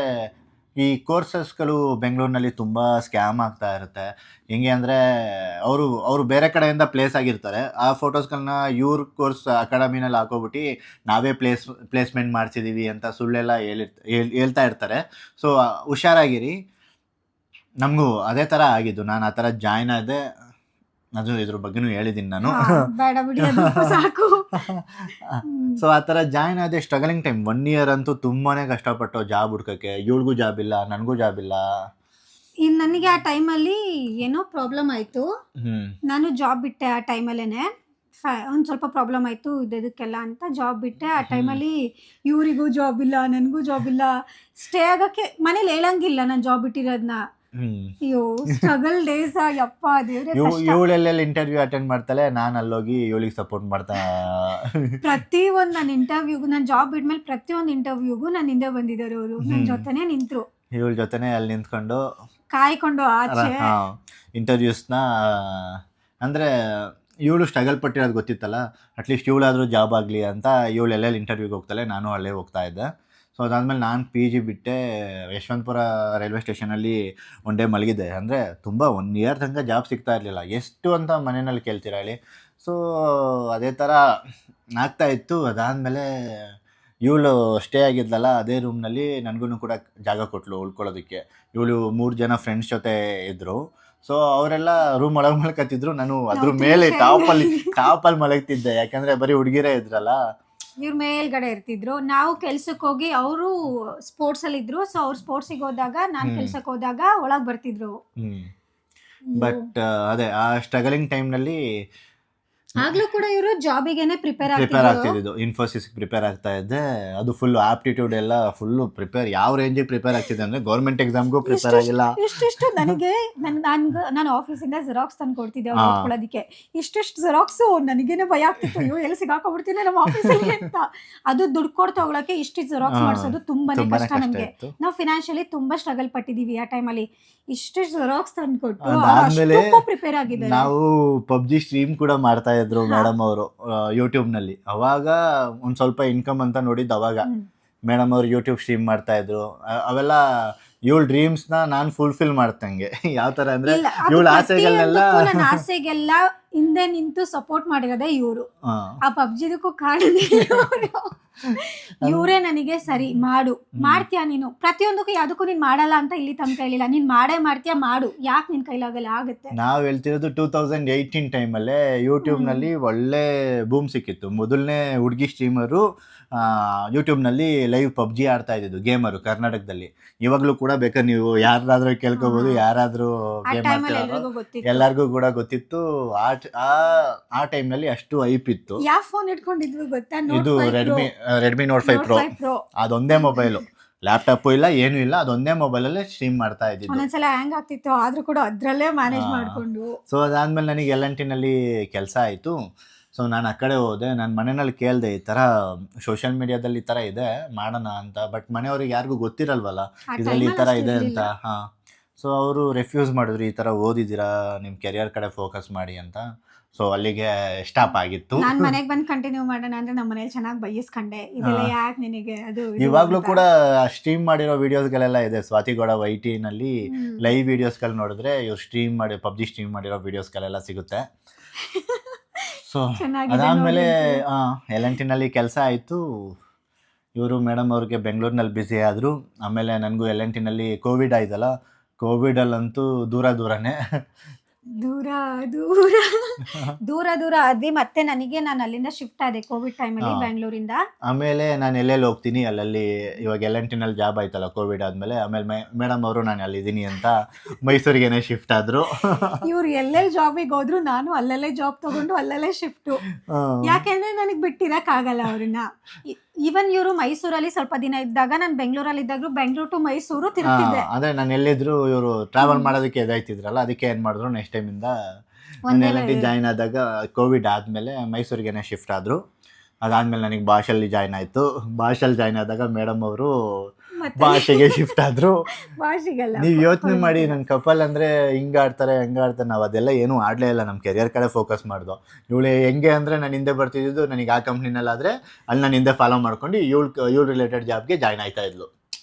ಈ ಕೋರ್ಸಸ್ಗಳು ಬೆಂಗಳೂರಿನಲ್ಲಿ ತುಂಬ ಸ್ಕ್ಯಾಮ್ ಆಗ್ತಾ ಇರುತ್ತೆ. ಹೆಂಗೆ ಅಂದರೆ ಅವರು ಬೇರೆ ಕಡೆಯಿಂದ ಪ್ಲೇಸ್ ಆಗಿರ್ತಾರೆ. ಆ ಫೋಟೋಸ್ಗಳನ್ನ ಇವ್ರ ಕೋರ್ಸ್ ಅಕಾಡೆಮಿನಲ್ಲಿ ಹಾಕೋಬಿಟ್ಟು ನಾವೇ ಪ್ಲೇಸ್ಮೆಂಟ್ ಮಾಡಿಸಿದ್ದೀವಿ ಅಂತ ಸುಳ್ಳೆಲ್ಲ ಹೇಳ್ತಾ ಇರ್ತಾರೆ. ಸೊ ಹುಷಾರಾಗಿರಿ. ನಮಗೂ ಅದೇ ಥರ ಆಗಿದ್ದು. ನಾನು ಆ ಥರ ಜಾಯ್ನ್ ಆದೆ. ಅದು ಇದ್ರ ಬಗ್ಗೆನೂ ಹೇಳಿದ್ದೀನಿ ನಾನು. ಬೇಡ ಬಿಡಿ, ಅದು ಸಾಕು. ಸೊ ಆ ಥರ ಜಾಯ್ನ್ ಆದೆ. ಸ್ಟ್ರಗಲಿಂಗ್ ಟೈಮ್ 1 year ಅಂತೂ ತುಂಬಾ ಕಷ್ಟಪಟ್ಟು ಜಾಬ್ ಹುಡ್ಕೋಕ್ಕೆ. ಇವಳಿಗೂ ಜಾಬ್ ಇಲ್ಲ, ನನಗೂ ಜಾಬ್ ಇಲ್ಲ. ಇನ್ನು ನನಗೆ ಆ ಟೈಮಲ್ಲಿ ಏನೋ ಪ್ರಾಬ್ಲಮ್ ಆಯಿತು. ನಾನು ಜಾಬ್ ಬಿಟ್ಟೆ ಆ ಟೈಮಲ್ಲೇ. ಒಂದು ಸ್ವಲ್ಪ ಪ್ರಾಬ್ಲಮ್ ಆಯಿತು ಇದಕ್ಕೆಲ್ಲ ಅಂತ ಜಾಬ್ ಬಿಟ್ಟೆ. ಆ ಟೈಮಲ್ಲಿ ಇವರಿಗೂ ಜಾಬ್ ಇಲ್ಲ, ನನಗೂ ಜಾಬ್ ಇಲ್ಲ. ಸ್ಟೇ ಆಗೋಕ್ಕೆ ಮನೇಲಿ ಹೇಳಂಗಿಲ್ಲ ನಾನು ಜಾಬ್ ಬಿಟ್ಟಿರೋದನ್ನ. ಅಯ್ಯೋ ಸ್ಟ್ರಗಲ್ ಡೇಸ್. ಯಪ್ಪ ದೇವ್ರೆ, ಇವಳೆಲ್ಲೆಲ್ಲ ಇಂಟರ್ವ್ಯೂ ಅಟೆಂಡ್ ಮಾಡ್ತಾಳೆ, ನಾನು ಅಲ್ಲೋಗಿ ಇವಳಿಗೆ ಸಪೋರ್ಟ್ ಮಾಡ್ತಾ. ಪ್ರತಿಯೊಂದು ನನ್ನ ಇಂಟರ್ವ್ಯೂಗೂ, ನಾನು ಜಾಬ್ ಬಿಟ್ಮೇಲೆ ಪ್ರತಿಯೊಂದು ಇಂಟರ್ವ್ಯೂಗೂ ನನ್ನ ಹಿಂದೆ ಬಂದಿದ್ದಾರೆ ಅವರು. ನನ್ನ ಜೊತೆನೇ ನಿಂತರು. ಇವಳ ಜೊತೆನೇ ಅಲ್ಲಿ ನಿಂತ್ಕೊಂಡು ಕಾಯ್ಕೊಂಡು ಆಚೆ ಇಂಟರ್ವ್ಯೂಸ್ನ. ಅಂದರೆ ಇವಳು ಸ್ಟ್ರಗಲ್ ಪಟ್ಟಿರೋದು ಗೊತ್ತಿತ್ತಲ್ಲ, ಅಟ್ಲೀಸ್ಟ್ ಇವಳಾದರೂ ಜಾಬ್ ಆಗಲಿ ಅಂತ ಇವಳು ಎಲ್ಲೆಲ್ಲಿ ಇಂಟರ್ವ್ಯೂಗೆ ಹೋಗ್ತಾಳೆ, ನಾನು ಅಲ್ಲೇ ಹೋಗ್ತಾ ಇದ್ದೆ. ಸೊ ಅದಾದಮೇಲೆ ನಾನು PG ಬಿಟ್ಟೆ. ಯಶವಂತಪುರ ರೈಲ್ವೆ ಸ್ಟೇಷನಲ್ಲಿ ಒನ್ ಡೇ ಮಲಗಿದ್ದೆ. ಅಂದರೆ ತುಂಬ 1 year ತನಕ ಜಾಬ್ ಸಿಗ್ತಾ ಇರಲಿಲ್ಲ. ಎಷ್ಟು ಅಂತ ಮನೆಯಲ್ಲಿ ಕೇಳ್ತೀರಾ ಹೇಳಿ. ಸೊ ಅದೇ ಥರ ಆಗ್ತಾಯಿತ್ತು. ಅದಾದಮೇಲೆ ಇವಳು ಸ್ಟೇ ಆಗಿದ್ಲಲ್ಲ, ಅದೇ ರೂಮ್ನಲ್ಲಿ ನನಗೂ ಕೂಡ ಜಾಗ ಕೊಟ್ಟಳು ಉಳ್ಕೊಳ್ಳೋದಕ್ಕೆ. ಇವಳು 3 ಜನ ಫ್ರೆಂಡ್ಸ್ ಜೊತೆ ಇದ್ದರು. ಸೊ ಅವರೆಲ್ಲ ರೂಮ್ ಒಳಗೆ ಮಲ್ಕತ್ತಿದ್ರು, ನಾನು ಅದ್ರ ಮೇಲೆ ಟಾಪಲ್ಲಿ ಮಲಗ್ತಿದ್ದೆ. ಯಾಕಂದರೆ ಬರೀ ಹುಡುಗಿರೇ ಇದ್ರಲ್ಲ. ಇವ್ರ ಮೇಲ್ಗಡೆ ಇರ್ತಿದ್ರು. ನಾವು ಕೆಲ್ಸಕ್ಕೆ ಹೋಗಿ, ಅವರು ಸ್ಪೋರ್ಟ್ಸ್ ಅಲ್ಲಿ ಇದ್ರು. ಸೊ ಅವ್ರು ಸ್ಪೋರ್ಟ್ಸಿಗೆ ಹೋದಾಗ, ನಾನು ಕೆಲ್ಸಕ್ಕೆ ಹೋದಾಗ ಒಳಗೆ ಬರ್ತಿದ್ರು. ಬಟ್ ಅದೇ ಆ ಸ್ಟ್ರಗಲಿಂಗ್ ಟೈಮ್ನಲ್ಲಿ ಆಗ್ಲೂ ಕೂಡ ಇವರು ಜಾಬಿಗೆನೆ ಪ್ರಿಪೇರ್ ಆಗ್ತಿದ್ದು. ಇನ್ಫೋಸಿಸ್ಗೆ ಪ್ರಿಪೇರ್ ಆಗ್ತಾ ಇದ್ದೆ. ಅದು ಫುಲ್ ಆಪ್ಟಿಟ್ಯೂಡ್ ಎಲ್ಲ ಫುಲ್ಲು ಪ್ರಿಪೇರ್. ಯಾವ ರೇಂಜಿಗೆ ಪ್ರಿಪೇರ್ ಆಗ್ತಿದ್ದೆ ಅಂದರೆ ಗೌರ್ಮೆಂಟ್ ಎಕ್ಸಾಮ್ಗೂ ಪ್ರಿಪೇರ್ ಆಗಿಲ್ಲ. ಇಷ್ಟಿಷ್ಟು ನನಗೆ ನಾನು ಆಫೀಸಿಂದ ಜೆರಾಕ್ಸ್ ತಂದು ಕೊಡ್ತಿದ್ದೆ ಅವ್ರು ಓದ್ಕೊಳ್ಳೋದಕ್ಕೆ. ಇಷ್ಟಿಷ್ಟು ಜೆರಾಕ್ಸು ನನಗೇನೆ ಭಯ ಆಗ್ತಿತ್ತು. ಅಯ್ಯೋ ಎಲ್ಲಿ ಸಿಗಾಕೊಂಡ್ಬಿಡ್ತೀನಿ ನಮ್ಮ ಆಫೀಸಲ್ಲಿ ಅಂತ. ಅದು ದುಡ್ಡು ಕೊಟ್ಟು ತಗೊಳಕ್ಕೆ ಇಷ್ಟಿಷ್ಟು ಜೆರಾಕ್ಸ್ ಮಾಡಿಸೋದು ತುಂಬಾನೇ ಕಷ್ಟ ನಮಗೆ. ನಾವು ಫಿನಾನ್ಷಿಯಲಿ ತುಂಬಾ ಸ್ಟ್ರಗಲ್ ಪಟ್ಟಿದೀವಿ ಆ ಟೈಮಲ್ಲಿ. ಇಷ್ಟಿಷ್ಟು ಜೆರಾಕ್ಸ್ ತಂದು ಕೊಟ್ಟು ಅದಾದ್ಮೇಲೆ ಪ್ರಿಪೇರ್ ಆಗಿದ್ದಾರೆ. ನಾವು PUBG ಸ್ಟ್ರೀಮ್ ಕೂಡ ಮಾಡ್ತಾ ಇದ್ರು ಮೇಡಮ್ ಅವರು ಯೂಟ್ಯೂಬ್ನಲ್ಲಿ. ಅವಾಗ ಒಂದು ಸ್ವಲ್ಪ ಇನ್ಕಮ್ ಅಂತ ನೋಡಿದ್ದು ಅವಾಗ. ಮೇಡಮ್ ಅವರು ಯೂಟ್ಯೂಬ್ ಸ್ಟ್ರೀಮ್ ಮಾಡ್ತಾ ಇದ್ರು. ಅವೆಲ್ಲ ಇವಳ ಡ್ರೀಮ್ಸ್ನ ನಾನು ಫುಲ್ಫಿಲ್ ಮಾಡ್ತಂಗೆ. ಯಾವ ಥರ ಅಂದರೆ ಇವಳ ಆಸೆಗೆಲ್ಲ ಹಿಂದೆ ನಿಂತು ಸಪೋರ್ಟ್ ಮಾಡಿರೋದೇ ಇವರು. ಆ PUBGದಕ್ಕೂ ಕಾರಣ ಇವರೇ. ನನಗೆ ಸರಿ ಮಾಡು, ಮಾಡ್ತೀಯಾ ನೀನು, ಪ್ರತಿಯೊಂದಕ್ಕೂ ಯಾವುದಕ್ಕೂ ನೀನು ಮಾಡಲ್ಲ ಅಂತ ಇಲ್ಲಿ ತಮ್ಮ ಕೈಲಿಲ್ಲ. ನೀನು ಮಾಡ್ತೀಯಾ, ಮಾಡು, ಯಾಕೆ ನಿನ್ನ ಕೈಲಾಗಲ್ಲ, ಆಗುತ್ತೆ. ನಾವು ಹೇಳ್ತಿರೋದು 2018 ಟೈಮಲ್ಲೇ ಯೂಟ್ಯೂಬ್ನಲ್ಲಿ ಒಳ್ಳೆ ಬೂಮ್ ಸಿಕ್ಕಿತ್ತು. ಮೊದಲನೇ ಹುಡುಗಿ ಸ್ಟ್ರೀಮರು ಯೂಟ್ಯೂಬ್ನಲ್ಲಿ ಲೈವ್ PUBG ಆಡ್ತಾ ಇದ್ದಿದ್ದು ಗೇಮರು ಕರ್ನಾಟಕದಲ್ಲಿ. ಇವಾಗಲೂ ಕೂಡ ಬೇಕಾದ್ರೆ ನೀವು ಯಾರಾದ್ರೂ ಕೇಳ್ಕೋಬಹುದು, ಯಾರಾದ್ರೂ ಗೇಮ್ ಆಡ್ತಿರೋದು ಎಲ್ಲರಿಗೂ ಕೂಡ ಗೊತ್ತಿತ್ತು. ಆ ಟೈಮ್ನಲ್ಲಿ ಅಷ್ಟು ಹೈಪ್ ಇತ್ತು. ಯಾವ ಫೋನ್ ಇಟ್ಕೊಂಡಿದ್ವಿ ಗೊತ್ತಾ? ಇದು ರೆಡ್ಮಿ ನೋಟ್ 5 Pro. ಅದೊಂದೇ ಮೊಬೈಲು, ಲ್ಯಾಪ್ಟಾಪು ಇಲ್ಲ, ಏನೂ ಇಲ್ಲ. ಅದೊಂದೇ ಮೊಬೈಲಲ್ಲೇ ಸ್ಟ್ರೀಮ್ ಮಾಡ್ತಾ ಇದ್ದಿದ್ದು. ಒಂದೊಂದ್ಸಲ ಹ್ಯಾಂಗ್ ಆಗ್ತಿತ್ತು, ಆದ್ರೂ ಕೂಡ ಅದ್ರಲ್ಲೇ ಮ್ಯಾನೇಜ್ ಮಾಡ್ಕೊಂಡು. ಸೊ ಅದಾದ್ಮೇಲೆ ನನಗೆ L&Tನಲ್ಲಿ ಕೆಲಸ ಆಯಿತು. ಸೊ ನಾನು ಆ ಕಡೆ ಹೋದೆ. ನಾನು ಮನೆಯಲ್ಲಿ ಕೇಳಿದೆ, ಈ ಥರ ಸೋಷಿಯಲ್ ಮೀಡಿಯಾದಲ್ಲಿ ಈ ಥರ ಇದೆ ಮಾಡೋಣ ಅಂತ. ಬಟ್ ಮನೆಯವ್ರಿಗೆ ಯಾರಿಗೂ ಗೊತ್ತಿರಲ್ವಲ್ಲ ಇದರಲ್ಲಿ ಈ ಥರ ಇದೆ ಅಂತ. ಸೊ ಅವರು ರೆಫ್ಯೂಸ್ ಮಾಡಿದ್ರು. ಈ ಥರ ಓದಿದ್ದೀರಾ, ನಿಮ್ಮ ಕೆರಿಯರ್ ಕಡೆ ಫೋಕಸ್ ಮಾಡಿ ಅಂತ. ಸೊ ಅಲ್ಲಿಗೆ ಸ್ಟಾಪ್ ಆಗಿತ್ತು. ನಾನು ಮನೆಗೆ ಬಂದು ಕಂಟಿನ್ಯೂ ಮಾಡೋಣ ಅಂದ್ರೆ ನಮ್ಮ ಮನೇಲಿ ಚೆನ್ನಾಗಿ ಬೈಸ್ಕೊಂಡೆ. ಇದೆಲ್ಲ ಯಾಕೆ ನಿನಗೆ? ಅದು ಇವಾಗಲೂ ಕೂಡ ಸ್ಟ್ರೀಮ್ ಮಾಡಿರೋ ವಿಡಿಯೋಸ್ಗಳೆಲ್ಲ ಇದೆ. ಸ್ವಾತಿಗೌಡ YT-ನಲ್ಲಿ ಲೈವ್ ವಿಡಿಯೋಸ್ಗಳು ನೋಡಿದ್ರೆ ಇವ್ರು ಸ್ಟ್ರೀಮ್ ಮಾಡಿ PUBG ಸ್ಟ್ರೀಮ್ ಮಾಡಿರೋ ವಿಡಿಯೋಸ್ಗಳೆಲ್ಲ ಸಿಗುತ್ತೆ. ಸೊ ಅದಾದಮೇಲೆ L&Tನಲ್ಲಿ ಕೆಲಸ ಆಯಿತು. ಇವರು ಮೇಡಮ್ ಅವ್ರಿಗೆ ಬೆಂಗಳೂರಿನಲ್ಲಿ ಬ್ಯುಸಿ ಆದರು. ಆಮೇಲೆ ನನಗೂ L&Tನಲ್ಲಿ ಕೋವಿಡ್ ಆಯ್ತಲ್ಲ, ಕೋವಿಡಲ್ಲಂತೂ ದೂರನೇ ದೂರ ಆದ್ವಿ. ಮತ್ತೆ ನಾನು ಅಲ್ಲಿಂದ ಶಿಫ್ಟ್ ಆದೆ ಕೋವಿಡ್ ಟೈಮಲ್ಲಿ ಬೆಂಗಳೂರಿಂದ. ಆಮೇಲೆ ನಾನು ಎಲ್ಲೆಲ್ಲಿ ಹೋಗ್ತೀನಿ ಅಲ್ಲಲ್ಲಿ. ಇವಾಗ L&Tನಲ್ಲಿ ಜಾಬ್ ಆಯ್ತಲ್ಲ ಕೋವಿಡ್ ಆದಮೇಲೆ. ಆಮೇಲೆ ಮೇಡಮ್ ಅವರು ನಾನು ಅಲ್ಲಿದ್ದೀನಿ ಅಂತ ಮೈಸೂರಿಗೇನೆ ಶಿಫ್ಟ್ ಆದರು. ಇವ್ರು ಎಲ್ಲೆಲ್ಲಿ ಜಾಬಿಗೆ ಹೋದ್ರು ನಾನು ಅಲ್ಲಲ್ಲೇ ಜಾಬ್ ತಗೊಂಡು ಅಲ್ಲಲ್ಲೇ ಶಿಫ್ಟು. ಯಾಕೆಂದ್ರೆ ನನಗೆ ಬಿಟ್ಟಿರಕ್ಕಾಗಲ್ಲ ಅವ್ರನ್ನ. ಈವನ್ ಇವರು ಮೈಸೂರಲ್ಲಿ ಸ್ವಲ್ಪ ದಿನ ಇದ್ದಾಗ ನಾನು ಬೆಂಗಳೂರಲ್ಲಿ ಇದ್ದಾಗಲೂ ಬೆಂಗಳೂರು ಟು ಮೈಸೂರು ತಿರುಗ್ತಿದ್ದೆ. ಅಂದ್ರೆ ನಾನು ಎಲ್ಲಿದ್ರು ಇವರು ಟ್ರಾವೆಲ್ ಮಾಡೋದಕ್ಕೆ ಇದಾಯ್ತಿದ್ರಲ್ಲ, ಅದಕ್ಕೆ ಏನ್ ಮಾಡಿದ್ರು ನೆಕ್ಸ್ಟ್ ಟೈಮಿಂದ ನಾನು ಒಂದೇ ಎಲ್ ಜಾಯ್ನ್ ಆದಾಗ ಕೋವಿಡ್ ಆದಮೇಲೆ ಮೈಸೂರಿಗೇನೆ ಶಿಫ್ಟ್ ಆದರು. ಅದಾದಮೇಲೆ ನನಗೆ ಭಾಷೆಯಲ್ಲಿ ಜಾಯ್ನ್ ಆಯಿತು. ಭಾಷೆಯಲ್ಲಿ ಜಾಯ್ನ್ ಆದಾಗ ಮೇಡಮ್ ಅವರು ಮತ್ತೆ ಭಾಷೆಗೆ ಶಿಫ್ಟ್ ಆದರು. ಭಾಷೆಗಲ್ಲ. ನೀವು ಯೋಚನೆ ಮಾಡಿ, ನನ್ನ ಕಪಲ್ ಅಂದರೆ ಹಿಂಗೆ ಆಡ್ತಾರೆ ಹಂಗೆ ಆಡ್ತಾರೆ, ನಾವು ಅದೆಲ್ಲ ಏನೂ ಆಡಲೇ ಇಲ್ಲ, ನಮ್ಮ ಕೆರಿಯರ್ ಕಡೆ ಫೋಕಸ್ ಮಾಡ್ದು. ಇವಳು ಹೆಂಗೆ ಅಂದರೆ ನಾನು ಹಿಂದೆ ಬರ್ತಿದ್ದು, ನನಗೆ ಆ ಕಂಪ್ನಿನಲ್ಲಾದರೆ ಅಲ್ಲಿ ನಾನು ಹಿಂದೆ ಫಾಲೋ ಮಾಡ್ಕೊಂಡು ಇವಳು ರಿಲೇಟೆಡ್ ಜಾಬ್ಗೆ ಜಾಯ್ನ್ ಆಯ್ತಾ ಇದ್ಲು.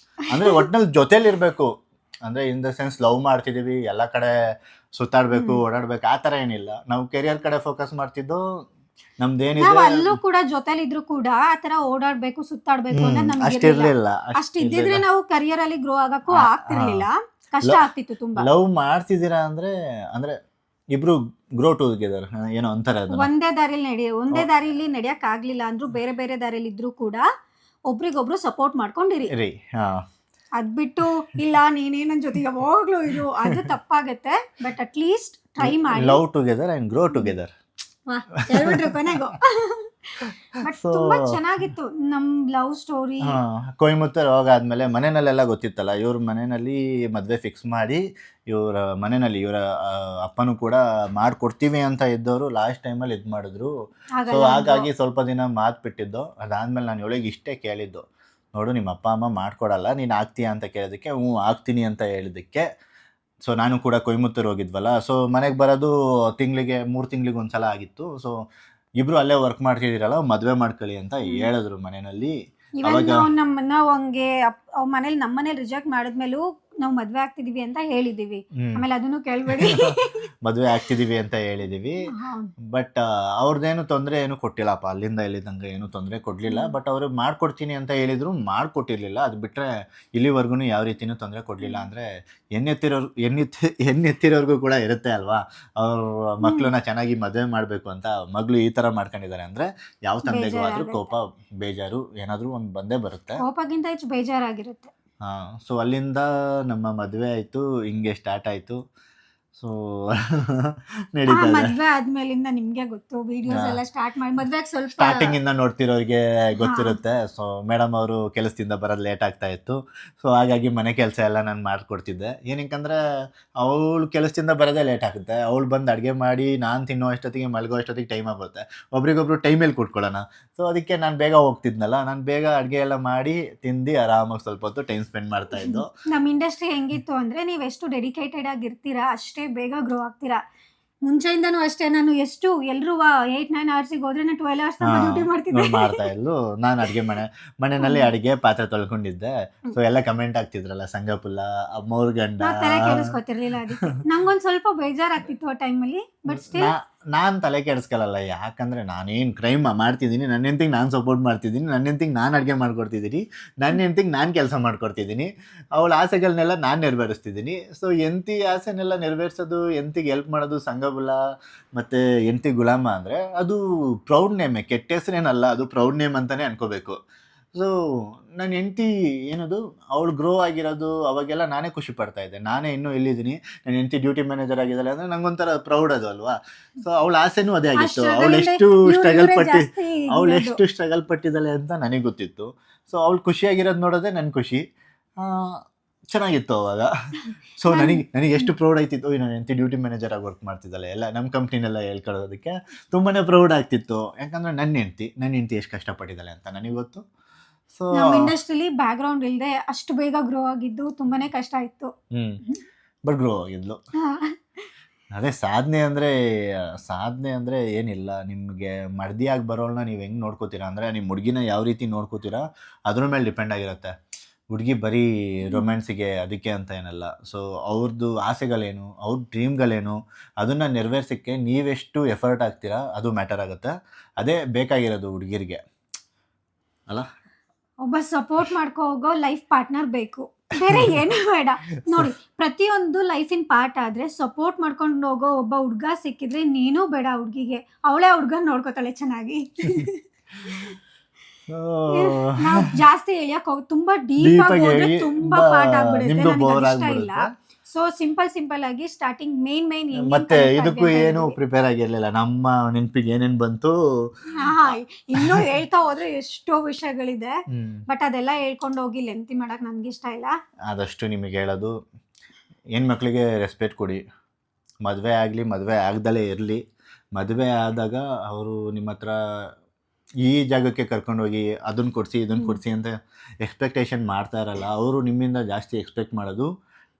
ಅಂದರೆ ಒಟ್ಟಿನಲ್ಲಿ ಜೊತೇಲಿರಬೇಕು, ಅಂದರೆ ಇನ್ ದ ಸೆನ್ಸ್ ಲವ್ ಮಾಡ್ತಿದ್ದೀವಿ, ಎಲ್ಲ ಕಡೆ ಸುತ್ತಾಡಬೇಕು ಓಡಾಡಬೇಕು ಆ ಥರ ಏನಿಲ್ಲ. ನಾವು ಕೆರಿಯರ್ ಕಡೆ ಫೋಕಸ್ ಮಾಡ್ತಿದ್ದು. ನಮ್ದೇನಿದೆ ನಾವ್ ಅಲ್ಲೂ ಕೂಡ ಜೊತೆಲಿದ್ರು ಕೂಡ ಆತರ ಓಡಾಡ್ಬೇಕು ಸುತ್ತಾಡ್ಬೇಕು ಅನ್ನೋದು ನಮ್ಗೆ ಅಷ್ಟಿರ್ಲಿಲ್ಲ. ಅಷ್ಟ್ ಇದ್ದಿದ್ರೆ ನಾವು ಕರಿಯರ್ ಅಲ್ಲಿ ಗ್ರೋ ಆಗಕ್ಕೂ ಆಗ್ತಿರ್ಲಿಲ್ಲ, ಕಷ್ಟ ಆಗ್ತಿತ್ತು ತುಂಬಾ. ಲವ್ ಮಾಡ್ತಿದ್ದೀರಾ ಅಂದ್ರೆ ಅಂದ್ರೆ ಇಬ್ರು ಗ್ರೋ ಟುಗೆದರ್ ಏನೋ ಅಂತಾರೆ ಅದನ್ನ. ಒಂದೇ ದಾರಿಲಿ ನಡೆಯಕ್ ಆಗ್ಲಿಲ್ಲ ಅಂದ್ರೂ ಬೇರೆ ಬೇರೆ ದಾರಿಲಿ ಇದ್ರು ಕೂಡ ಒಬ್ರಿಗೊಬ್ರು ಸಪೋರ್ಟ್ ಮಾಡ್ಕೊಂಡಿರಿ. ಅದ್ ಬಿಟ್ಟು ಇಲ್ಲ ನೀನೇ ನನ್ ಜೊತೆ ಯಾವಾಗ್ಲೂ ಇರು, ಅದು ತಪ್ಪಾಗತ್ತೆ. ಬಟ್ ಅಟ್ ಲೀಸ್ಟ್ ಟ್ರೈ ಮಾಡಿ. Love together and grow together. ಕೊನೆಗೂ ಬಟ್ ತುಂಬಾ ಚೆನ್ನಾಗಿತ್ತು ನಮ್ ಲವ್ ಸ್ಟೋರಿ. ಕೊಯಮತ್ತೂರ್ ಹೋಗಾದ್ಮೇಲೆ ಮನೆಯಲ್ಲೆಲ್ಲ ಗೊತ್ತಿತ್ತಲ್ಲ, ಇವ್ರ ಮನೆಯಲ್ಲಿ ಮದ್ವೆ ಫಿಕ್ಸ್ ಮಾಡಿ ಇವರ ಮನೆಯಲ್ಲಿ ಇವರ ಅಪ್ಪನೂ ಕೂಡ ಮಾಡ್ಕೊಡ್ತೀವಿ ಅಂತ ಇದ್ದವರು ಲಾಸ್ಟ್ ಟೈಮಲ್ಲಿ ಇದು ಮಾಡಿದ್ರು. ಸೊ ಹಾಗಾಗಿ ಸ್ವಲ್ಪ ದಿನ ಮಾತು ಬಿಟ್ಟಿದ್ದು. ಅದಾದ್ಮೇಲೆ ನಾನು ಇವಳಿಗೆ ಇಷ್ಟೇ ಕೇಳಿದ್ದು, ನೋಡು ನಿಮ್ಮ ಅಪ್ಪ ಅಮ್ಮ ಮಾಡ್ಕೊಡಲ್ಲ, ನೀನು ಆಗ್ತೀಯಾ ಅಂತ ಕೇಳೋದಕ್ಕೆ ಹ್ಞೂ ಆಗ್ತೀನಿ ಅಂತ ಹೇಳಿದ್ದಕ್ಕೆ. ಸೊ ನಾನು ಕೂಡ ಕೊಯಮತ್ತೂರು ಹೋಗಿದ್ವಲ್ಲ, ಸೊ ಮನೆಗೆ ಬರೋದು ತಿಂಗಳಿಗೆ 3 ತಿಂಗಳಿಗೆ ಒಂದ್ಸಲ ಆಗಿತ್ತು. ಸೊ ಇಬ್ರು ಅಲ್ಲೇ ವರ್ಕ್ ಮಾಡ್ತಿದ್ದೀರಲ್ಲ, ಮದುವೆ ಮಾಡ್ಕೊಳ್ಳಿ ಅಂತ ಹೇಳಿದ್ರು ಮನೆಯಲ್ಲಿ. ನಾವು ಹಂಗೆ ಮನೇಲಿ ನಮ್ಮನೇಲಿ ರಿಜೆಕ್ಟ್ ಮಾಡಿದ್ಮೇಲೂ ನಾವು ಮದ್ವೆ ಆಗ್ತಿದೀವಿ ಅಂತ ಹೇಳಿದೀವಿ. ಆಮೇಲೆ ಅದನ್ನು ಕೇಳ್ಬೇಡಿ, ಮದುವೆ ಆಗ್ತಿದೀವಿ ಅಂತ ಹೇಳಿದೀವಿ. ಬಟ್ ಅವ್ರದ್ದೇನು ತೊಂದರೆ ಏನು ಕೊಟ್ಟಿಲ್ಲಪ್ಪ, ಅಲ್ಲಿಂದ ಇಲ್ಲಿದ್ದಂಗೆ ಏನು ತೊಂದರೆ ಕೊಡ್ಲಿಲ್ಲ. ಬಟ್ ಅವರು ಮಾಡ್ಕೊಡ್ತೀನಿ ಅಂತ ಹೇಳಿದ್ರು, ಮಾಡ್ಕೊಟ್ಟಿರ್ಲಿಲ್ಲ. ಅದು ಬಿಟ್ರೆ ಇಲ್ಲಿವರೆಗೂ ಯಾವ ರೀತಿನೂ ತೊಂದರೆ ಕೊಡ್ಲಿಲ್ಲ. ಅಂದ್ರೆ ಹೆಣ್ಣೆತ್ತಿರೋರ್ಗೂ ಕೂಡ ಇರುತ್ತೆ ಅಲ್ವಾ, ಅವ್ರ ಮಕ್ಳನ್ನ ಚೆನ್ನಾಗಿ ಮದುವೆ ಮಾಡ್ಬೇಕು ಅಂತ ಮಗಳು ಈ ತರ ಮಾಡ್ಕೊಂಡಿದ್ದಾರೆ ಅಂದ್ರೆ ಯಾವ ತಂದೆಗೂ ಆದ್ರೂ ಕೋಪ ಬೇಜಾರು ಏನಾದ್ರೂ ಒಂದು ಬಂದೇ ಬರುತ್ತೆ. ಕೋಪಕ್ಕಿಂತ ಹೆಚ್ಚು ಬೇಜಾರಾಗಿರುತ್ತೆ. ಸೊ ಅಲ್ಲಿಂದ ನಮ್ಮ ಮದುವೆ ಆಯಿತು, ಹಿಂಗೆ ಸ್ಟಾರ್ಟ್ ಆಯಿತು. ಸೊ ನಡೀತಾ ಮದ್ವೆ ಆದ್ಮೇಲಿಂದ ನಿಮ್ಗೆ ಗೊತ್ತು, ವಿಡಿಯೋಸ್ ಎಲ್ಲ ಸ್ಟಾರ್ಟ್ ಮಾಡಿ ಮದ್ವೆಗೆ ಸ್ವಲ್ಪ ಸ್ಟಾರ್ಟಿಂಗ್ ಇಂದ ನೋಡ್ತಿರೋರಿಗೆ ಗೊತ್ತಿರುತ್ತೆ. ಸೊ ಮೇಡಮ್ ಅವರು ಕೆಲಸದಿಂದ ಬರೋದು ಲೇಟ್ ಆಗ್ತಾ ಇತ್ತು. ಸೊ ಹಾಗಾಗಿ ಮನೆ ಕೆಲಸ ಎಲ್ಲ ನಾನು ಮಾಡ್ಕೊಡ್ತಿದ್ದೆ. ಏನಕ್ಕಂದ್ರೆ ಅವಳು ಕೆಲಸದಿಂದ ಬರೋದೇ ಲೇಟ್ ಆಗುತ್ತೆ. ಅವಳು ಬಂದು ಅಡುಗೆ ಮಾಡಿ ನಾನು ತಿನ್ನೋ ಅಷ್ಟೊತ್ತಿಗೆ ಮಲಗೋ ಅಷ್ಟೊತ್ತಿಗೆ ಟೈಮ್ ಆಗುತ್ತೆ. ಒಬ್ರಿಗೊಬ್ರು ಟೈಮಲ್ಲಿ ಕೊಟ್ಕೊಳ್ಳೋಣ. ಸೊ ಅದಕ್ಕೆ ನಾನು ಬೇಗ ಹೋಗ್ತಿದ್ನಲ್ಲ, ನಾನು ಬೇಗ ಅಡುಗೆ ಎಲ್ಲ ಮಾಡಿ ತಿಂದು ಆರಾಮಾಗಿ ಸ್ವಲ್ಪ ಹೊತ್ತು ಟೈಮ್ ಸ್ಪೆಂಡ್ ಮಾಡ್ತಾ ಇದ್ದು. ನಮ್ಮ ಇಂಡಸ್ಟ್ರಿ ಹೆಂಗಿತ್ತು ಅಂದ್ರೆ, ನೀವು ಎಷ್ಟು ಡೆಡಿಕೇಟೆಡ್ ಆಗಿರ್ತೀರಾ ಅಷ್ಟೇ ಬೇಗ ಗ್ರೋ ಆಗ್ತೀರಾ. ಮುಂಚೆಯಿಂದನೂ ಅಷ್ಟೇ, ನಾನು ಎಷ್ಟು ಎಲ್ರು 8-9 ಅವರ್ಸಿಗೆ ಹೋದ್ರೆ ನಾನು 12 ಅವರ್ಸ್ ಡ್ಯೂಟಿ ಮಾಡ್ತಾ ಇದ್ದು. ನಾನು ಅಡುಗೆ ಮನೆಯಲ್ಲಿ ಅಡುಗೆ ಪಾತ್ರೆ ತೊಳ್ಕೊಂಡಿದ್ದೆ. ಸೊ ಎಲ್ಲ ಕಮೆಂಟ್ ಆಗ್ತಿದ್ರಲ್ಲ, ಸಂಗಪುಲ್ಲ ಮೂರ್ ಗಂಡ ತಲೆ ಕೆಡಿಸ್ಕೊತಿರ್ಲಿಲ್ಲ. ಅದಕ್ಕೆ ನಂಗೊಂದ್ ಸ್ವಲ್ಪ ಬೇಜಾರಾಗ್ತಿತ್ತು ಆ ಟೈಮಲ್ಲಿ. ಬಟ್ ಸ್ಟಿಲ್ ನಾನು ತಲೆ ಕೆಡಿಸ್ಕೊಳ್ಳಲ್ಲ, ಯಾಕಂದರೆ ನಾನೇನು ಕ್ರೈಮ್ ಮಾಡ್ತಿದ್ದೀನಿ, ನನ್ನ ಹೆಂಡ್ತಿಗೆ ನಾನು ಸಪೋರ್ಟ್ ಮಾಡ್ತಿದ್ದೀನಿ, ನನ್ನ ಹೆಂಡ್ತಿಗೆ ನಾನು ಅಡುಗೆ ಮಾಡ್ಕೊಡ್ತಿದ್ದೀನಿ, ನನ್ನ ಹೆಂಡ್ತಿಗೆ ನಾನು ಕೆಲಸ ಮಾಡ್ಕೊಡ್ತಿದ್ದೀನಿ, ಅವಳ ಆಸೆಗಳನ್ನೆಲ್ಲ ನಾನು ನೆರವೇರಿಸ್ತಿದ್ದೀನಿ. ಸೊ ಹೆಂಡ್ತಿ ಆಸೆನೆಲ್ಲ ನೆರವೇರಿಸೋದು, ಹೆಂಡ್ತಿಗೆ ಹೆಲ್ಪ್ ಮಾಡೋದು ಸಂಗಬುಲ ಮತ್ತು ಹೆಂಡ್ತಿ ಗುಲಾಮ ಅಂದರೆ ಅದು ಪ್ರೌಡ್ ನೇಮೇ, ಕೆಟ್ಟ ಹೆಸರೇನಲ್ಲ, ಅದು ಪ್ರೌಡ್ ನೇಮ್ ಅಂತಲೇ ಅನ್ಕೋಬೇಕು. ಸೊ ನನ್ನ ಹೆಂಡ್ತಿ ಏನದು ಅವಳು ಗ್ರೋ ಆಗಿರೋದು ಅವಾಗೆಲ್ಲ ನಾನೇ ಖುಷಿ ಪಡ್ತಾ ಇದ್ದೆ. ನಾನೇ ಇನ್ನೂ ಇಲ್ಲಿದ್ದೀನಿ, ನನ್ನ ಹೆಂಡ್ತಿ ಡ್ಯೂಟಿ ಮ್ಯಾನೇಜರ್ ಆಗಿದ್ದಾಳೆ ಅಂದರೆ ನಂಗೊಂಥರ ಪ್ರೌಡ್ ಅದು ಅಲ್ವಾ. ಸೊ ಅವಳ ಆಸೆನೂ ಅದೇ ಆಗಿತ್ತು. ಅವಳೆಷ್ಟು ಸ್ಟ್ರಗಲ್ ಪಟ್ಟಿದ್ದಾಳೆ ಅಂತ ನನಗೆ ಗೊತ್ತಿತ್ತು. ಸೊ ಅವಳು ಖುಷಿಯಾಗಿರೋದು ನೋಡೋದೇ ನನ್ನ ಖುಷಿ. ಚೆನ್ನಾಗಿತ್ತು ಅವಾಗ. ಸೊ ನನಗೆ ಎಷ್ಟು ಪ್ರೌಡ್ ಆಯ್ತಿತ್ತು, ನನ್ನ ಹೆಂಡ್ತಿ ಡ್ಯೂಟಿ ಮ್ಯಾನೇಜರ್ ಆಗಿ ವರ್ಕ್ ಮಾಡ್ತಿದ್ದಾಳೆ, ಎಲ್ಲ ನಮ್ಮ ಕಂಪ್ನಿನೆಲ್ಲ ಹೇಳ್ಕೊಳ್ಳೋದಕ್ಕೆ ತುಂಬಾ ಪ್ರೌಡ್ ಆಗ್ತಿತ್ತು. ಯಾಕಂದರೆ ನನ್ನ ಹೆಂಡ್ತಿ ಎಷ್ಟು ಕಷ್ಟಪಟ್ಟಿದ್ದಾಳೆ ಅಂತ ನನಗೆ ಗೊತ್ತು. ಸೊ ನಮ್ಮ ಇಂಡಸ್ಟ್ರಿಲಿ ಬ್ಯಾಕ್ ಗ್ರೌಂಡ್ ಇಲ್ಲದೆ ಅಷ್ಟು ಬೇಗ ಗ್ರೋ ಆಗಿದ್ದು ತುಂಬಾನೇ ಕಷ್ಟ ಇತ್ತು. ಬಟ್ ಗ್ರೋ ಆಗಿದ್ಲು. ಅದೇ ಸಾಧನೆ ಅಂದರೆ ಏನಿಲ್ಲ, ನಿಮಗೆ ಮರ್ದಿಯಾಗಿ ಬರೋಳನ್ನ ನೀವು ಹೆಂಗೆ ನೋಡ್ಕೋತೀರಾ ಅಂದರೆ, ನಿಮ್ಮ ಹುಡುಗಿನ ಯಾವ ರೀತಿ ನೋಡ್ಕೋತೀರಾ ಅದ್ರ ಮೇಲೆ ಡಿಪೆಂಡ್ ಆಗಿರುತ್ತೆ. ಹುಡುಗಿ ಬರೀ ರೊಮ್ಯಾನ್ಸಿಗೆ ಅದಕ್ಕೆ ಅಂತ ಏನಲ್ಲ. ಸೊ ಅವ್ರದ್ದು ಆಸೆಗಳೇನು, ಅವ್ರ ಡ್ರೀಮ್ಗಳೇನು, ಅದನ್ನು ನೆರವೇರ್ಸೋಕ್ಕೆ ನೀವೆಷ್ಟು ಎಫರ್ಟ್ ಹಾಕ್ತೀರಾ ಅದು ಮ್ಯಾಟರ್ ಆಗುತ್ತೆ. ಅದೇ ಬೇಕಾಗಿರೋದು ಹುಡುಗಿರಿಗೆ ಅಲ್ಲ. ಒಬ್ಬ ಸಪೋರ್ಟ್ ಮಾಡ್ಕೊ ಹೋಗೋ ಲೈಫ್ ಪಾರ್ಟ್ನರ್ ಬೇಕು, ಬೇರೆ ಏನು ಬೇಡ. ನೋಡಿ, ಪ್ರತಿಯೊಂದು ಲೈಫಿನ ಪಾರ್ಟ್ ಆದ್ರೆ ಸಪೋರ್ಟ್ ಮಾಡ್ಕೊಂಡು ಹೋಗೋ ಒಬ್ಬ ಹುಡ್ಗ ಸಿಕ್ಕಿದ್ರೆ ನೀನು ಬೇಡ ಹುಡ್ಗಿಗೆ, ಅವಳೇ ಹುಡ್ಗನ್ ನೋಡ್ಕೋತಾಳೆ ಚೆನ್ನಾಗಿ. ನಾವು ಜಾಸ್ತಿ ಎಳಿಯಕ್ ಹೋಗಿ ತುಂಬಾ ಡೀಪ್ ಆಗಿ ಹೋದ್ರೆ ತುಂಬಾ ಪಾರ್ಟ್ ಆಗ್ಬಿಡುತ್ತೆ, ನನಗೆ ಇಷ್ಟ ಇಲ್ಲ. ಸೊ ಸಿಂಪಲ್ ಆಗಿ ಸ್ಟಾರ್ಟಿಂಗ್ ಮೇನ್ ಮತ್ತೆ ಇದಕ್ಕೂ ಏನು ಪ್ರಿಪೇರ್ ಆಗಿರ್ಲಿಲ್ಲ, ನಮ್ಮ ನೆನಪಿಗೆ ಏನೇನ್ ಬಂತು. ಇನ್ನೂ ಹೇಳ್ತಾ ಹೋದ್ರೆ ಎಷ್ಟೋ ವಿಷಯಗಳಿದೆ, ಬಟ್ ಅದೆಲ್ಲ ಹೇಳ್ಕೊಂಡು ಹೋಗಿ ಲೆಂತಿ ಮಾಡಕ್ ನನ್ಗೆ ಇಷ್ಟ ಇಲ್ಲ. ಆದಷ್ಟು ನಿಮಗೆ ಹೇಳೋದು, ಹೆಣ್ಮಕ್ಳಿಗೆ ರೆಸ್ಪೆಕ್ಟ್ ಕೊಡಿ. ಮದುವೆ ಆಗಲಿ ಮದುವೆ ಆಗ್ದಲೇ ಇರಲಿ, ಮದುವೆ ಆದಾಗ ಅವರು ನಿಮ್ಮ ಹತ್ರ ಈ ಜಾಗಕ್ಕೆ ಕರ್ಕೊಂಡೋಗಿ ಅದನ್ನು ಕೊಡಿಸಿ ಇದನ್ನು ಕೊಡಿಸಿ ಅಂತ ಎಕ್ಸ್ಪೆಕ್ಟೇಷನ್ ಮಾಡ್ತಾ ಇರಲ್ಲ. ಅವರು ನಿಮ್ಮಿಂದ ಜಾಸ್ತಿ ಎಕ್ಸ್ಪೆಕ್ಟ್ ಮಾಡೋದು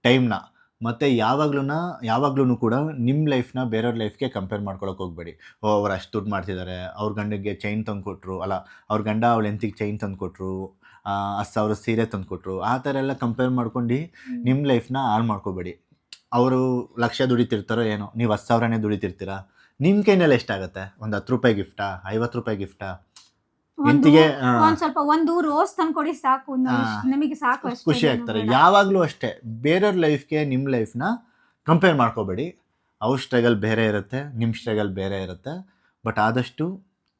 ಟೈಮ್ನ. ಮತ್ತು ಯಾವಾಗ್ಲೂ ಕೂಡ ನಿಮ್ಮ ಲೈಫ್ನ ಬೇರೆಯವ್ರ ಲೈಫ್ಗೆ ಕಂಪೇರ್ ಮಾಡ್ಕೊಳಕ್ಕೆ ಹೋಗ್ಬೇಡಿ. ಅವ್ರು ಅಷ್ಟು ದುಡ್ಡು ಮಾಡ್ತಿದ್ದಾರೆ, ಅವ್ರ ಗಂಡಿಗೆ ಚೈನ್ ತಂದು ಕೊಟ್ಟರು, ಅಲ್ಲ ಅವ್ರ ಗಂಡ ಅವಳ ಹೆಂಡತಿಗೆ ಚೈನ್ ತಂದು ಕೊಟ್ಟರು, 10,000 ಸೀರೆ ತಂದು ಕೊಟ್ಟರು, ಆ ಥರ ಎಲ್ಲ ಕಂಪೇರ್ ಮಾಡ್ಕೊಂಡು ನಿಮ್ಮ ಲೈಫ್ನ ಹಾಳು ಮಾಡ್ಕೋಬೇಡಿ. ಅವರು 1,00,000 ದುಡಿತಿರ್ತಾರೋ ಏನೋ, ನೀವು 10,000ನೇ ದುಡಿತಿರ್ತೀರಾ. ನಿಮ್ಮ ಕೈನಲ್ಲಿ ಎಷ್ಟಾಗುತ್ತೆ? ಒಂದು 10 ರೂಪಾಯಿ ಗಿಫ್ಟಾ, 50 ರೂಪಾಯಿ ಗಿಫ್ಟಾ? ಹೆಂಡತಿಗೆ ಸ್ವಲ್ಪ ಒಂದು ರೋಸ್ ತಂದ್ಕೊಡಿ ಸಾಕು, ನಮಗೆ ಸಾಕು, ಖುಷಿ ಆಗ್ತಾರೆ. ಯಾವಾಗಲೂ ಅಷ್ಟೇ, ಬೇರೆಯವ್ರ ಲೈಫ್ಗೆ ನಿಮ್ಮ ಲೈಫ್ನ ಕಂಪೇರ್ ಮಾಡ್ಕೋಬೇಡಿ. ಅವ್ರ ಸ್ಟ್ರಗಲ್ ಬೇರೆ ಇರುತ್ತೆ, ನಿಮ್ಮ ಸ್ಟ್ರಗಲ್ ಬೇರೆ ಇರುತ್ತೆ. ಬಟ್ ಆದಷ್ಟು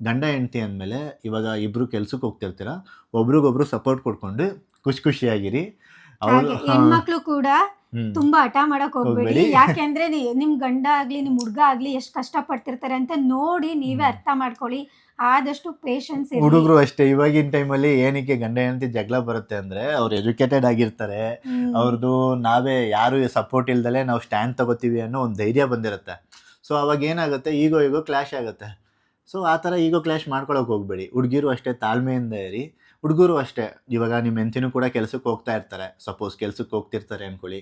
ಗಂಡ ಹೆಂಡತಿ ಅಂದಮೇಲೆ ಇವಾಗ ಇಬ್ಬರು ಕೆಲ್ಸಕ್ಕೆ ಹೋಗ್ತಿರ್ತೀರ, ಒಬ್ರಿಗೊಬ್ರು ಸಪೋರ್ಟ್ ಕೊಡ್ಕೊಂಡು ಖುಷಿಯಾಗಿರಿ. ಹೆಣ್ಮಕ್ಳು ಕೂಡ ತುಂಬಾ ಹಠ ಮಾಡಕ್ ಹೋಗ್ಬೇಡಿ. ಯಾಕೆಂದ್ರೆ ನಿಮ್ ಗಂಡ ಆಗ್ಲಿ ನಿಮ್ ಹುಡ್ಗ ಆಗ್ಲಿ ಎಷ್ಟ್ ಕಷ್ಟ ಪಡ್ತಿರ್ತಾರೆ ಅಂತ ನೋಡಿ ನೀವೇ ಅರ್ಥ ಮಾಡ್ಕೊಳ್ಳಿ. ಆದಷ್ಟು ಪೇಷನ್ಸ್. ಹುಡುಗರು ಅಷ್ಟೇ, ಇವಾಗಿನ ಟೈಮಲ್ಲಿ ಏನಕ್ಕೆ ಗಂಡ ಹೆಂಡತಿ ಜಗಳ ಬರುತ್ತೆ ಅಂದ್ರೆ, ಅವ್ರು ಎಜುಕೇಟೆಡ್ ಆಗಿರ್ತಾರೆ, ಅವ್ರದ್ದು ನಾವೇ ಯಾರು ಸಪೋರ್ಟ್ ಇಲ್ದಲೆ ನಾವು ಸ್ಟ್ಯಾಂಡ್ ತಗೋತೀವಿ ಅನ್ನೋ ಒಂದು ಧೈರ್ಯ ಬಂದಿರುತ್ತೆ. ಸೊ ಅವಾಗ ಏನಾಗುತ್ತೆ, ಈಗೋ ಕ್ಲಾಶ್ ಆಗುತ್ತೆ. ಸೊ ಆ ಥರ ಈಗೋ ಕ್ಲಾಶ್ ಮಾಡ್ಕೊಳಕ್ಕೆ ಹೋಗ್ಬೇಡಿ. ಹುಡುಗಿರು ಅಷ್ಟೇ ತಾಳ್ಮೆಯಿಂದ ಇರಿ, ಹುಡುಗರು ಅಷ್ಟೇ. ಇವಾಗ ನಿಮ್ಮ ಹೆಂಡತಿನೂ ಕೂಡ ಕೆಲ್ಸಕ್ಕೆ ಹೋಗ್ತಾ ಇರ್ತಾರೆ, ಸಪೋಸ್ ಕೆಲ್ಸಕ್ಕೆ ಹೋಗ್ತಿರ್ತಾರೆ ಅಂದ್ಕೊಳ್ಳಿ.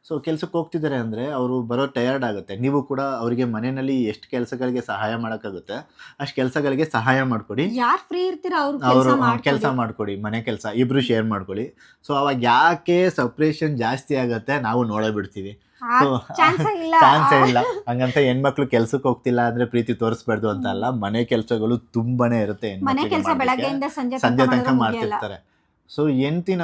ಸೊ ಕೆಲ್ಸಕ್ಕೆ ಹೋಗ್ತಿದ್ದಾರೆ ಅಂದರೆ ಅವರು ಬರೋ ಟಯರ್ಡ್ ಆಗುತ್ತೆ. ನೀವು ಕೂಡ ಅವರಿಗೆ ಮನೆಯಲ್ಲಿ ಎಷ್ಟು ಕೆಲಸಗಳಿಗೆ ಸಹಾಯ ಮಾಡೋಕ್ಕಾಗುತ್ತೆ ಅಷ್ಟು ಕೆಲಸಗಳಿಗೆ ಸಹಾಯ ಮಾಡಿಕೊಡಿ. ಯಾರು ಫ್ರೀ ಇರ್ತೀರ ಅವರು ಕೆಲಸ ಮಾಡಿಕೊಡಿ, ಮನೆ ಕೆಲಸ ಇಬ್ಬರು ಶೇರ್ ಮಾಡ್ಕೊಳ್ಳಿ. ಸೊ ಅವಾಗ ಯಾಕೆ ಸಪ್ರೇಷನ್ ಜಾಸ್ತಿ ಆಗುತ್ತೆ ನಾವು ನೋಡೇ ಬಿಡ್ತೀವಿ. ಚಾನ್ಸೇ ಇಲ್ಲ. ಹಂಗಂತ ಹೆಣ್ಮಕ್ಳು ಕೆಲ್ಸಕ್ಕೆ ಹೋಗ್ತಿಲ್ಲ ಅಂದ್ರೆ ಪ್ರೀತಿ ತೋರಿಸ್ಬಾರ್ದು ಅಂತ ಅಲ್ಲ, ಮನೆ ಕೆಲಸಗಳು ತುಂಬಾನೇ ಇರುತ್ತೆ, ಸಂಜೆ ತನಕ ಮಾಡ್ತಿರ್ತಾರೆ. ಸೊ ಹೆಂಡ್ತಿನ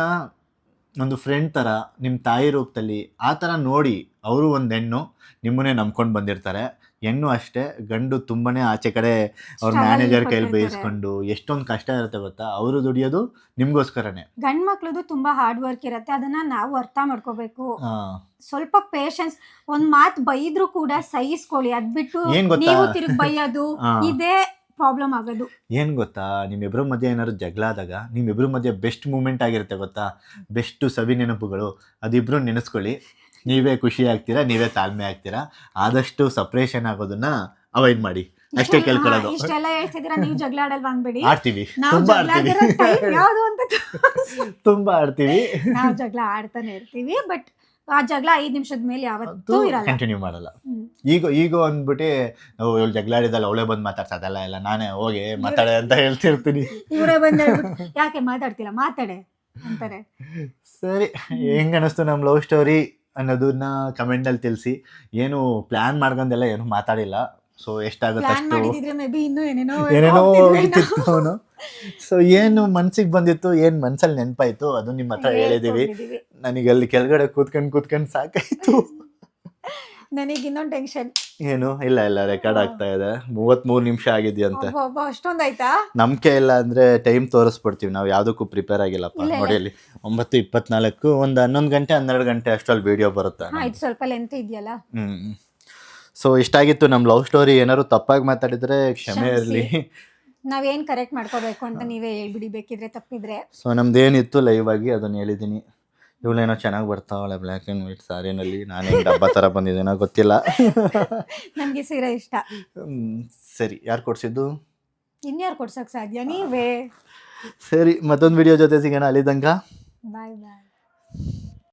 ಒಂದು ಫ್ರೆಂಡ್ ಥರ, ನಿಮ್ಮ ತಾಯಿ ರೂಪದಲ್ಲಿ ಆ ಥರ ನೋಡಿ. ಅವರು ಒಂದು ಹೆಣ್ಣು, ನಿಮ್ಮನ್ನೇ ನಂಬ್ಕೊಂಡು ಬಂದಿರ್ತಾರೆ. ಹೆಣ್ಣು ಅಷ್ಟೇ, ಗಂಡು ತುಂಬಾನೇ ಆಚೆ ಕಡೆ ಅವ್ರ ಮ್ಯಾನೇಜರ್ ಕೈಲಿ ಬೇಯಿಸ್ಕೊಂಡು ಎಷ್ಟೊಂದು ಕಷ್ಟ ಇರುತ್ತೆ ಗೊತ್ತಾ. ಅವರು ದುಡಿಯೋದು ನಿಮ್ಗೋಸ್ಕರನೇ. ಗಂಡ್ ಮಕ್ಳದು ತುಂಬಾ ಹಾರ್ಡ್ ವರ್ಕ್ ಇರುತ್ತೆ, ಅದನ್ನ ನಾವು ಅರ್ಥ ಮಾಡ್ಕೋಬೇಕು. ಸ್ವಲ್ಪ ಪೇಷನ್ಸ್. ಒಂದ್ ಮಾತು ಬೈದ್ರು ಕೂಡ ಸಹಿಸ್ಕೊಳ್ಳಿ, ಅದ್ಬಿಟ್ಟು ನೀವು ತಿರುಗಿ ಬೈಯೋದು ಇದೇ ಪ್ರಾಬ್ಲಮ್ ಆಗೋದು. ಏನ್ ಗೊತ್ತಾ, ನಿಮ್ಮಿಬ್ರ ಮಧ್ಯೆ ಏನಾದ್ರು ಜಗಳ ಆದಾಗ ನಿಮ್ಮಿಬ್ರ ಮಧ್ಯೆ ಬೆಸ್ಟ್ ಮೂಮೆಂಟ್ ಆಗಿರುತ್ತೆ ಗೊತ್ತಾ, ಬೆಸ್ಟ್ ಸವಿ ನೆನಪುಗಳು, ಅದಿಬ್ರು ನೆನೆಸ್ಕೊಳ್ಳಿ. ನೀವೇ ಖುಷಿ ಆಗ್ತೀರಾ, ನೀವೇ ತಾಳ್ಮೆ ಆಗ್ತೀರಾ. ಆದಷ್ಟು ಸಪ್ರೇಷನ್ ಆಗೋದನ್ನ ಅವಾಯ್ಡ್ ಮಾಡಿ ಅಷ್ಟೇ ಕೇಳ್ಕೊಳ್ಳೋದು. ಇಷ್ಟೆಲ್ಲ ಹೇಳ್ತಿದ್ದೀರಾ, ನೀವು ಜಗಳ ಆಡಲ್ವಾ ಅನ್ಬೇಡಿ. ಆಡ್ತೀವಿ, ತುಂಬಾ ಆಡ್ತೀವಿ. ನಾವು ಜಗಳ ಆಡ್ತಾನೆ ಇರ್ತೀವಿ, ಬಟ್ ಆ ಜಗಳ 5 ನಿಮಿಷದ ಮೇಲೆ ಯಾವತ್ತೂ ಇರಲ್ಲ, ಕಂಟಿನ್ಯೂ ಮಾಡಲ್ಲ. ಈಗ ಅಂದ್ಬಿಟ್ಟು ಇವಳು ಜಗಳ ಆಡಿದಲ್ಲ ಅವಳೇ ಬಂದು ಮಾತಾಡ್ಸೋದಲ್ಲ, ಎಲ್ಲ ನಾನೇ ಹೋಗಿ ಮಾತಾಡೆ ಅಂತ ಹೇಳ್ತಿರ್ತೀನಿ. ಇವರೇ ಬಂದ ಯಾಕೆ ಮಾತಾಡ್ತಿಲ್ಲ, ಮಾತಾಡೆ ಅಂತಾರೆ. ಸರಿ, ಹೆಂಗ ಅನಿಸ್ತು ನಮ್ಮ ಲವ್ ಸ್ಟೋರಿ ಅನ್ನೋದನ್ನ ಕಮೆಂಟಲ್ಲಿ ತಿಳಿಸಿ. ಏನು ಪ್ಲಾನ್ ಮಾಡ್ಕೊಂಡೆಲ್ಲ ಏನು ಮಾತಾಡಿಲ್ಲ. ಸೊ ಎಷ್ಟಾಗುತ್ತೆ ಅಷ್ಟು ಏನೇನೋ ಹೋಗ್ತಿತ್ತು ಅವನು. ಸೊ ಏನು ಮನ್ಸಿಗೆ ಬಂದಿತ್ತು, ಏನು ಮನ್ಸಲ್ಲಿ ನೆನಪಾಯ್ತು ಅದು ನಿಮ್ಮ ಹತ್ರ ಹೇಳಿದೀವಿ. ನನಗೆ ಅಲ್ಲಿ ಕೆಳಗಡೆ ಕೂತ್ಕೊಂಡು ಸಾಕಾಯ್ತು. ನನಗೆ ಇನ್ನೊಂದು ಟೆನ್ಷನ್. ಏನು ಇಲ್ಲ, ರೆಕಾರ್ಡ್ ಆಗ್ತಾ ಇದೆ. 33 ನಿಮಿಷ ಆಗಿದೆಯಂತೆ. ಅಷ್ಟೊಂದಾಯ್ತಾ? ನಂಬಿಕೆ ಇಲ್ಲ ಅಂದ್ರೆ ಟೈಮ್ ತೋರಿಸ್ಬಿಡ್ತೀವಿ, ನಾವು ಯಾವುದಕ್ಕೂ ಪ್ರಿಪೇರ್ ಆಗಿಲ್ಲಪ್ಪ. ನೋಡಿ ಅಲ್ಲಿ 9:24, ಒಂದು 11 ಗಂಟೆ 12 ಗಂಟೆ ಅಷ್ಟರಲ್ಲಿ ವಿಡಿಯೋ ಬರುತ್ತೆ. ಸ್ವಲ್ಪ ಲೆಂತ್ ಇದೆಯಲ್ಲ. ಸೊ ಇಷ್ಟಾಗಿತ್ತು ನಮ್ಮ ಲವ್ ಸ್ಟೋರಿ. ಏನಾದ್ರು ತಪ್ಪಾಗಿ ಮಾತಾಡಿದ್ರೆ ಕ್ಷಮೆ ಇರಲಿ. ನಾವೇನು ಕರೆಕ್ಟ್ ಮಾಡ್ಕೋಬೇಕು ಅಂತ ನೀವೇ ಹೇಳ್ಬಿಡಿ ಬೇಕಿದ್ರೆ ತಪ್ಪಿದ್ರೆ. ಸೊ ನಮ್ದೇನಿತ್ತು ಲೈವ್ ಆಗಿ ಅದನ್ನ ಹೇಳಿದ್ದೀನಿ. ಇವಳೇನೋ ಚೆನ್ನಾಗಿ ಬರ್ತಾವಳೆ ಬ್ಲ್ಯಾಕ್ ಆ್ಯಂಡ್ ವೈಟ್ ಸಾರಿನಲ್ಲಿ. ನಾನೇ ಡಬ್ಬ ಥರ ಬಂದಿದ್ದೇನೋ ಗೊತ್ತಿಲ್ಲ. ನನಗೆ ಸೀರೆ ಇಷ್ಟ. ಸರಿ, ಯಾರು ಕೊಡ್ಸಿದ್ದು? ಇನ್ಯಾರು ಕೊಡ್ಸೋಕೆ ಸಾಧ್ಯ, ನೀವೇ. ಸರಿ, ಮತ್ತೊಂದು ವಿಡಿಯೋ ಜೊತೆ ಸಿಗೋಣ. ಅಲ್ಲಿ ತನಕ ಬಾಯ್ ಬಾಯ್.